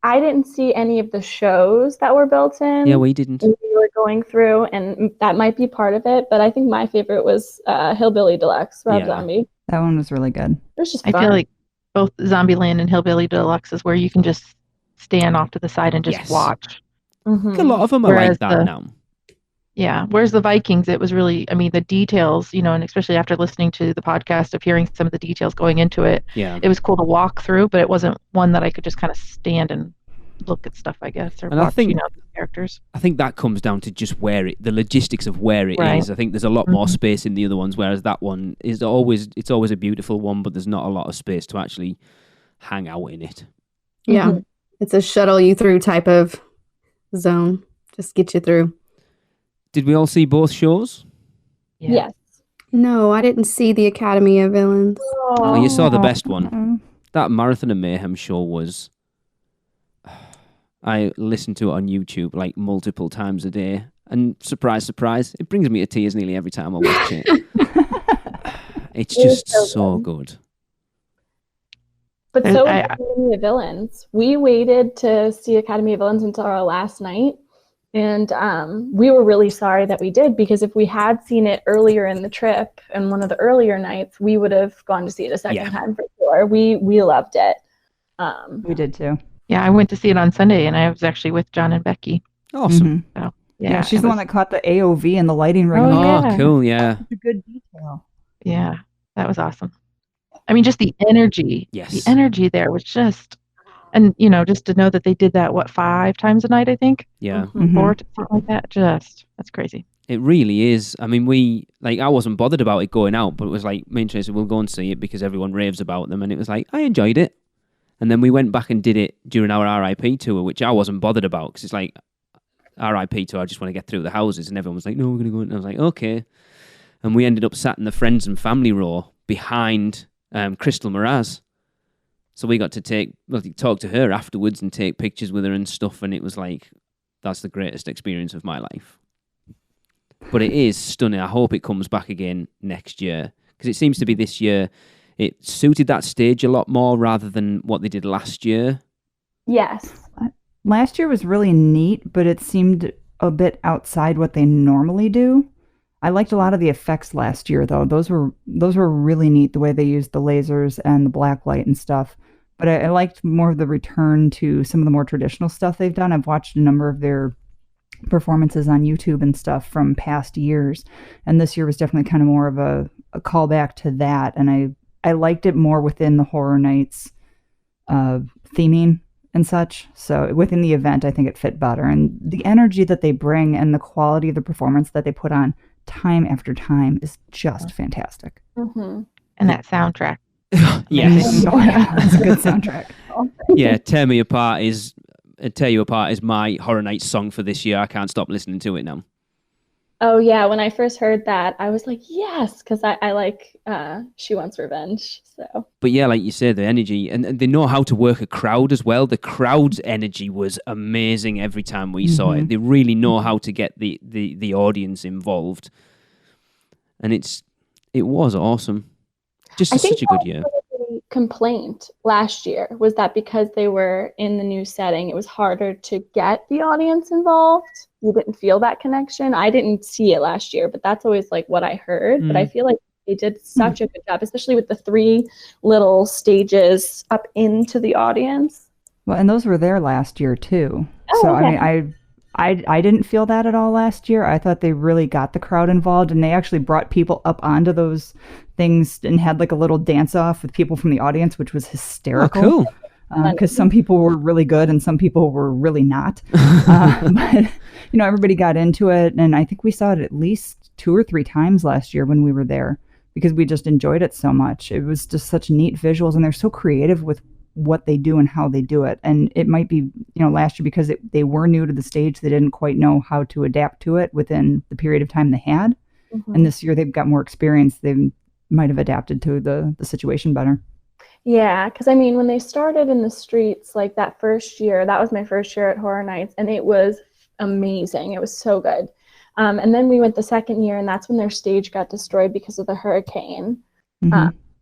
I didn't see any of the shows that were built in. Yeah, we didn't. We were going through, and that might be part of it, but I think my favorite was Hillbilly Deluxe, Rob Zombie. That one was really good. It was just fun. I feel like both Zombieland and Hillbilly Deluxe is where you can just stand off to the side and just watch. Mm-hmm. A lot of them are like that now. Yeah. Whereas the Vikings, it was really, I mean, the details, and especially after listening to the podcast of hearing some of the details going into it, it was cool to walk through, but it wasn't one that I could just kind of stand and look at stuff, I guess, or and watch, the characters. I think that comes down to just the logistics of where it is. I think there's a lot more space in the other ones, whereas that one is always a beautiful one, but there's not a lot of space to actually hang out in it. Yeah. It's a shuttle you through type of zone. Just get you through. Did we all see both shows? Yeah. Yes. No, I didn't see the Academy of Villains. Oh, you saw the best one. That Marathon of Mayhem show was... I listen to it on YouTube like multiple times a day. And surprise, surprise, it brings me to tears nearly every time I watch it. It's just so good. But so was Academy of Villains. We waited to see Academy of Villains until our last night. And we were really sorry that we did, because if we had seen it earlier in the trip and one of the earlier nights, we would have gone to see it a second time for sure. We loved it. We did too. Yeah, I went to see it on Sunday, and I was actually with John and Becki. Awesome. Mm-hmm. So, yeah, she's the one that caught the AOV and the lighting ring. Oh, cool, yeah. That's a good detail. Yeah, that was awesome. I mean, just the energy. Yes. The energy there was just... And, just to know that they did that, 5 times a night, I think? Yeah. 4, something like that. That's crazy. It really is. I mean, I wasn't bothered about it going out, but it was like, me and Tracy, we'll go and see it because everyone raves about them. And it was like, I enjoyed it. And then we went back and did it during our RIP tour, which I wasn't bothered about because it's like, RIP tour, I just want to get through the houses. And everyone was like, no, we're going to go. And I was like, okay. And we ended up sat in the friends and family row behind Crystal Miraz. So we got to talk to her afterwards and take pictures with her and stuff. And it was like, that's the greatest experience of my life. But it is stunning. I hope it comes back again next year because it seems to be this year. It suited that stage a lot more rather than what they did last year. Yes. Last year was really neat, but it seemed a bit outside what they normally do. I liked a lot of the effects last year, though. Those were really neat, the way they used the lasers and the black light and stuff. But I liked more of the return to some of the more traditional stuff they've done. I've watched a number of their performances on YouTube and stuff from past years, and this year was definitely kind of more of a callback to that. And I liked it more within the Horror Nights theming and such. So within the event, I think it fit better, and the energy that they bring and the quality of the performance that they put on time after time is just fantastic. Mm-hmm. And that soundtrack. Yes. Oh, yeah, that's a good soundtrack. Yeah, Tear You Apart is my Horror Nights song for this year. I can't stop listening to it now. Oh yeah, when I first heard that, I was like, yes, because I like She Wants Revenge. So. But yeah, like you said, the energy, and they know how to work a crowd as well. The crowd's energy was amazing every time we saw it. They really know how to get the audience involved, and it was awesome. Just such a good year. Complaint last year was that because they were in the new setting, it was harder to get the audience involved. You didn't feel that connection. I didn't see it last year, but that's always like what I heard. But I feel like they did such a good job, especially with the 3 little stages up into the audience. Well, and those were there last year too. Oh, so okay. I mean, I didn't feel that at all last year. I thought they really got the crowd involved, and they actually brought people up onto those things and had like a little dance off with people from the audience, which was hysterical. Oh, cool. Because some people were really good and some people were really not. But, everybody got into it, and I think we saw it at least 2 or 3 times last year when we were there because we just enjoyed it so much. It was just such neat visuals, and they're so creative with what they do and how they do it. And it might be, last year because they were new to the stage, they didn't quite know how to adapt to it within the period of time they had. And this year they've got more experience. They might have adapted to the situation better. Yeah, because I mean, when they started in the streets, like that first year, that was my first year at Horror Nights, and it was amazing. It was so good. And then we went the second year, and that's when their stage got destroyed because of the hurricane.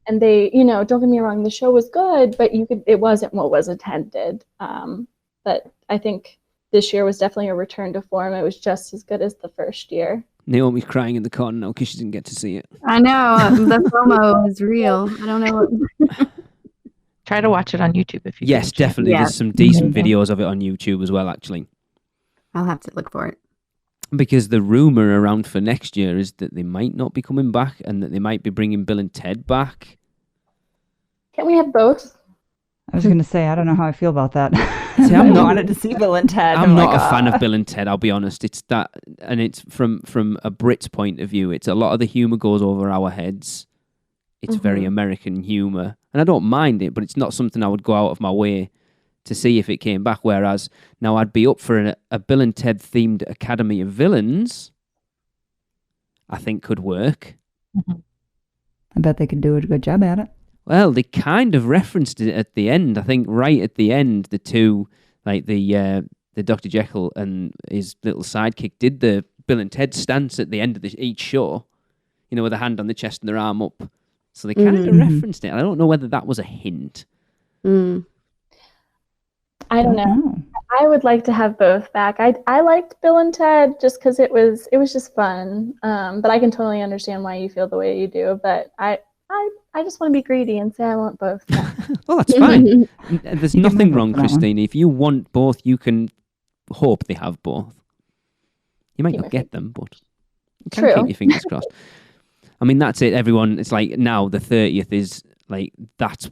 And they, don't get me wrong, the show was good, but it wasn't what was intended. But I think this year was definitely a return to form. It was just as good as the first year. Naomi's crying in the corner now because she didn't get to see it. I know. The FOMO is real. I don't know. Try to watch it on YouTube if you Yes, can. definitely. Yeah. There's some decent videos of it on YouTube as well, actually. I'll have to look for it. Because the rumor around for next year is that they might not be coming back and that they might be bringing Bill and Ted back. Can we have both? I was going to say, I don't know how I feel about that. See, I wanted to see Bill and Ted. I'm not a fan of Bill and Ted, I'll be honest. It's that, and it's from a Brit's point of view. It's a lot of the humor goes over our heads. It's very American humor. And I don't mind it, but it's not something I would go out of my way to see if it came back. Whereas now I'd be up for a Bill and Ted themed Academy of Villains. I think could work. I bet they could do a good job at it. Well, they kind of referenced it at the end. I think right at the end, the two, like the Dr. Jekyll and his little sidekick, did the Bill and Ted stance at the end of each show. With a hand on the chest and their arm up. So they kind of referenced it. I don't know whether that was a hint. I don't know. I would like to have both back. I liked Bill and Ted just because it was just fun. But I can totally understand why you feel the way you do. But I just want to be greedy and say I want both. Well, that's fine. There's nothing wrong, Christina. If you want both, you can hope they have both. You might not get them, but you can keep your fingers crossed. I mean, that's it, everyone. It's like now the 30th is like, that's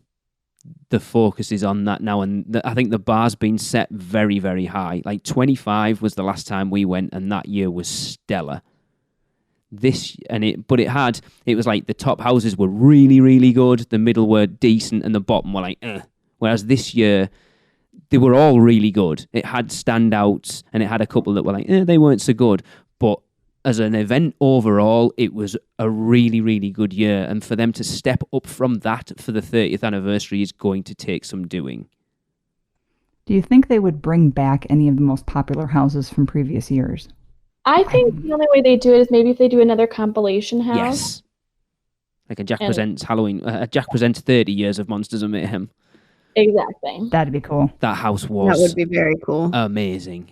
the focus is on that now. And I think the bar's been set very, very high. Like 25 was the last time we went, and that year was stellar. It was like the top houses were really, really good, the middle were decent, and the bottom were like, eh. Whereas this year, they were all really good. It had standouts, and it had a couple that were like, they weren't so good. But as an event overall, it was a really, really good year. And for them to step up from that for the 30th anniversary is going to take some doing. Do you think they would bring back any of the most popular houses from previous years? I think the only way they do it is maybe if they do another compilation house. Yes. Like a Jack Presents Halloween, Jack Presents 30 Years of Monsters and Mayhem. Exactly. That'd be cool. That house was That would be very cool. Amazing.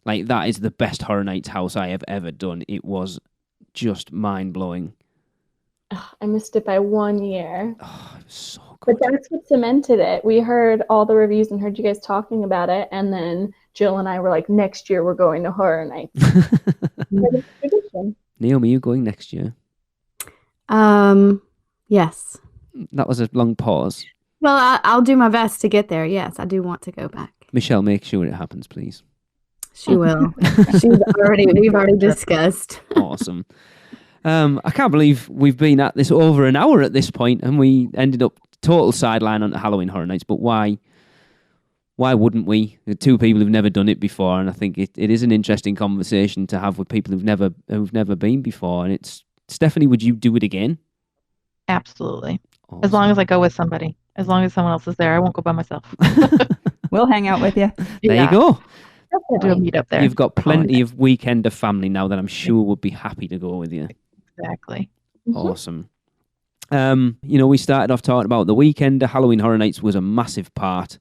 Like, that is the best Horror Nights house I have ever done. It was just mind-blowing. I missed it by 1 year. Oh, it was so good. But that's what cemented it. We heard all the reviews and heard you guys talking about it, and then Jill and I were like, next year we're going to Horror Nights. Naomi, you going next year? Yes. That was a long pause. Well, I'll do my best to get there. Yes, I do want to go back. Michelle, make sure it happens, please. She will. We've already discussed. Awesome. I can't believe we've been at this over an hour at this point, and we ended up total sideline on Halloween Horror Nights. But why wouldn't we? The two people who've never done it before, and I think it is an interesting conversation to have with people who've never been before. And it's Stephanie, would you do it again? Absolutely. Awesome. As long as I go with somebody. As long as someone else is there, I won't go by myself. We'll hang out with you. There you go. Do a meet up there. You've got plenty of Weekender family now that I'm sure would be happy to go with you. Exactly. Awesome. We started off talking about the Weekender. Halloween Horror Nights was a massive part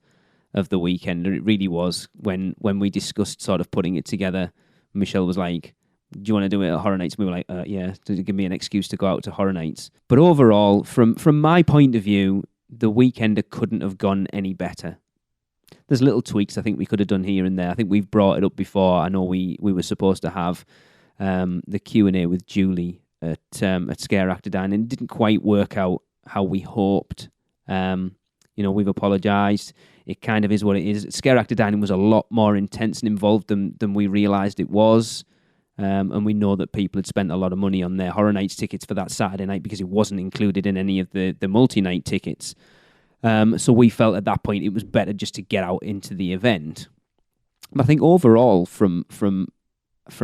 of the Weekender. It really was. When we discussed sort of putting it together, Michelle was like, do you want to do it at Horror Nights? We were like, yeah, to give me an excuse to go out to Horror Nights. But overall, from my point of view, the Weekender couldn't have gone any better. There's little tweaks I think we could have done here and there. I think we've brought it up before. I know we were supposed to have the Q&A with Julie at Scare Actor Dining. It didn't quite work out how we hoped. We've apologised. It kind of is what it is. Scare Actor Dining was a lot more intense and involved than we realised it was. And we know that people had spent a lot of money on their Horror Nights tickets for that Saturday night because it wasn't included in any of the multi-night tickets. So we felt at that point it was better just to get out into the event. But I think overall, from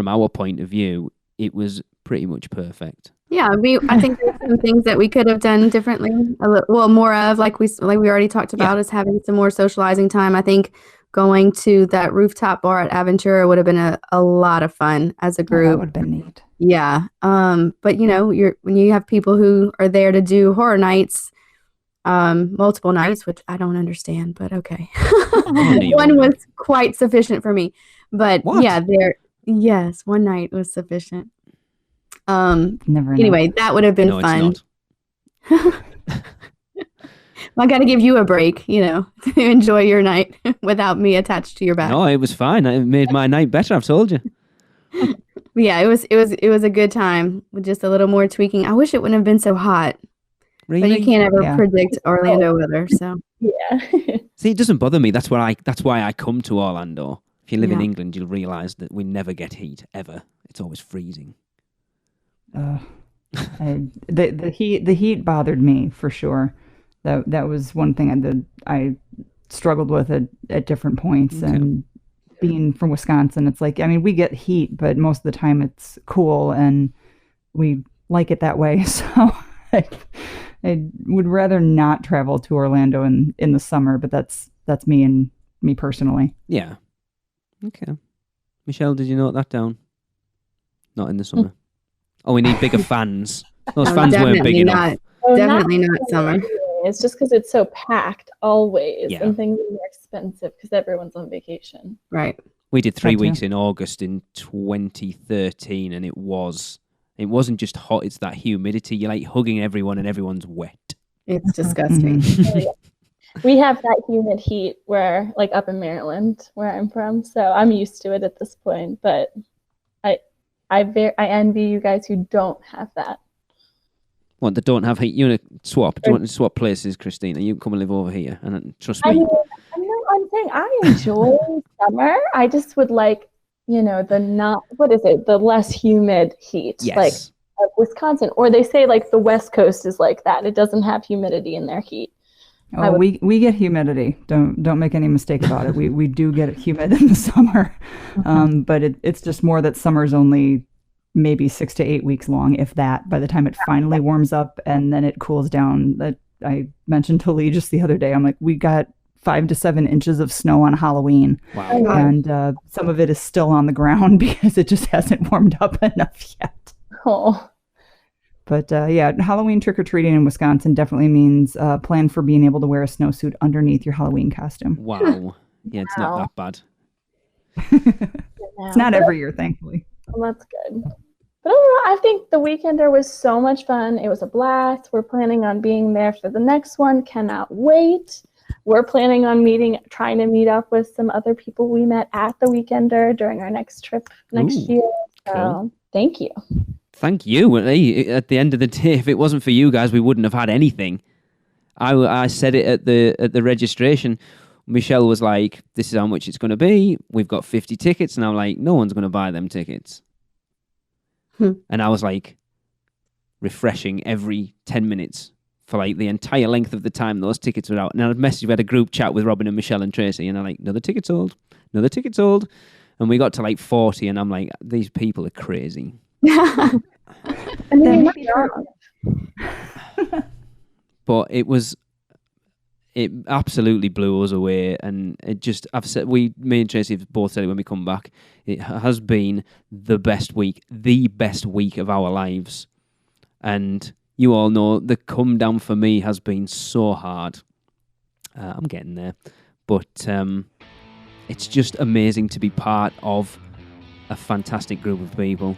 our point of view, it was pretty much perfect. Yeah, I think there's some things that we could have done differently. More of like we already talked about is having some more socializing time. I think going to that rooftop bar at Aventura would have been a lot of fun as a group. That would have been neat. Yeah. But when you have people who are there to do Horror Nights, multiple nights, which I don't understand, but okay. One was quite sufficient for me. But what? Yes, one night was sufficient. Never anyway, that would have been fun. I got to give you a break, to enjoy your night without me attached to your back. No, it was fine. It made my night better. I've told you. Yeah, it was a good time with just a little more tweaking. I wish it wouldn't have been so hot. Really? But you can't ever predict Orlando weather, so yeah. See, it doesn't bother me. That's why I come to Orlando. If you live in England, you'll realise that we never get heat ever. It's always freezing. The heat bothered me for sure. That was one thing I struggled with at different points. Okay. And being from Wisconsin, it's like, we get heat, but most of the time it's cool and we like it that way. So I would rather not travel to Orlando in the summer, but that's me personally. Yeah. Okay. Michelle, did you note that down? Not in the summer. Oh, we need bigger fans. Those fans weren't big enough. Definitely not summer. It's just because it's so packed always, and things are more expensive because everyone's on vacation. Right. We did 3 weeks in August in 2013, and it wasn't just hot, it's that humidity. You're like hugging everyone and everyone's wet. It's disgusting. We have that humid heat where, like up in Maryland, where I'm from, so I'm used to it at this point, but I envy you guys who don't have that. What, that don't have heat? You want to swap? Do you want to swap places, Christina? You can come and live over here, and trust me. I'm saying I enjoy summer. I just would like, the less humid heat, Yes. like of Wisconsin. Or they say like the West Coast is like that. It doesn't have humidity in their heat. Oh, we get humidity. Don't make any mistake about it. We do get humid in the summer, but it's just more that summer's only maybe 6 to 8 weeks long, if that. By the time it finally warms up and then it cools down, that I mentioned to Lee just the other day. I'm like, we got 5 to 7 inches of snow on Halloween, and some of it is still on the ground because it just hasn't warmed up enough yet. Oh. But Halloween trick-or-treating in Wisconsin definitely means plan for being able to wear a snowsuit underneath your Halloween costume. Wow. Yeah, it's not that bad. It's not every year, thankfully. Well, that's good. But overall, I think the Weekender was so much fun. It was a blast. We're planning on being there for the next one. Cannot wait. We're planning on trying to meet up with some other people we met at the Weekender during our next trip next year. So cool. Thank you. Thank you. At the end of the day, if it wasn't for you guys, we wouldn't have had anything. I said it at the registration. Michelle was like, "This is how much it's going to be. We've got 50 tickets." And I'm like, "No one's going to buy them tickets." And I was like, refreshing every 10 minutes for like the entire length of the time those tickets were out. And we had a group chat with Robin and Michelle and Tracy, and I'm like, another ticket sold. And we got to like 40, and I'm like, these people are crazy. But it absolutely blew us away, and me and Tracy have both said it when we come back. It has been the best week of our lives, and you all know the come down for me has been so hard. I'm getting there, but it's just amazing to be part of a fantastic group of people.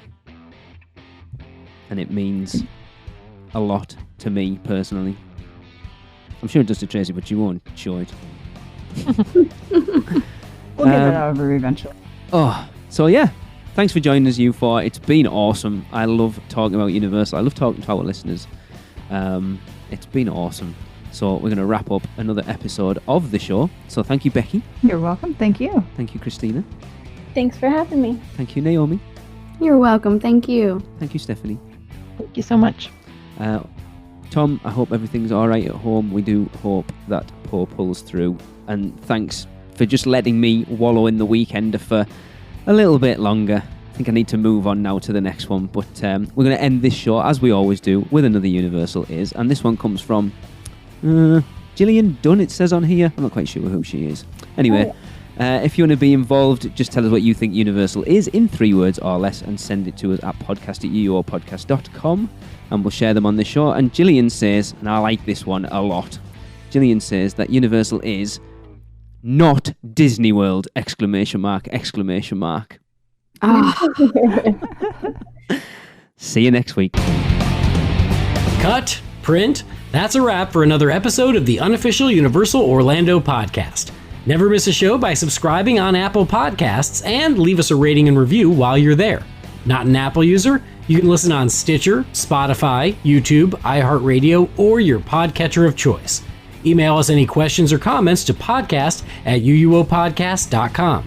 And it means a lot to me personally. I'm sure it does to Tracy, but you won't show it. We'll get it over eventually. Oh, so yeah. Thanks for joining us, you four. It's been awesome. I love talking about Universal. I love talking to our listeners. It's been awesome. So we're going to wrap up another episode of the show. So thank you, Becki. You're welcome. Thank you. Thank you, Christina. Thanks for having me. Thank you, Naomi. You're welcome. Thank you. Thank you, Stephanie. Thank you so much. Tom, I hope everything's all right at home. We do hope that Poe pulls through. And thanks for just letting me wallow in the Weekender for a little bit longer. I think I need to move on now to the next one. But we're going to end this show, as we always do, with another Universal Is. And this one comes from Gillian Dunn, it says on here. I'm not quite sure who she is. Anyway, if you want to be involved, just tell us what you think Universal is in 3 words or less and send it to us at podcast@uuopodcast.com, and we'll share them on the show. And Gillian says, and I like this one a lot, Gillian says that Universal is not Disney World! ! See you next week. Cut, print, that's a wrap for another episode of the Unofficial Universal Orlando podcast. Never miss a show by subscribing on Apple Podcasts and leave us a rating and review while you're there. Not an Apple user? You can listen on Stitcher, Spotify, YouTube, iHeartRadio, or your podcatcher of choice. Email us any questions or comments to podcast@uuopodcast.com.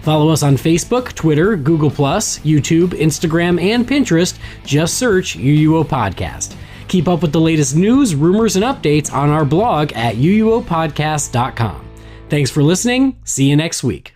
Follow us on Facebook, Twitter, Google+, YouTube, Instagram, and Pinterest. Just search UUO Podcast. Keep up with the latest news, rumors, and updates on our blog at uuopodcast.com. Thanks for listening. See you next week.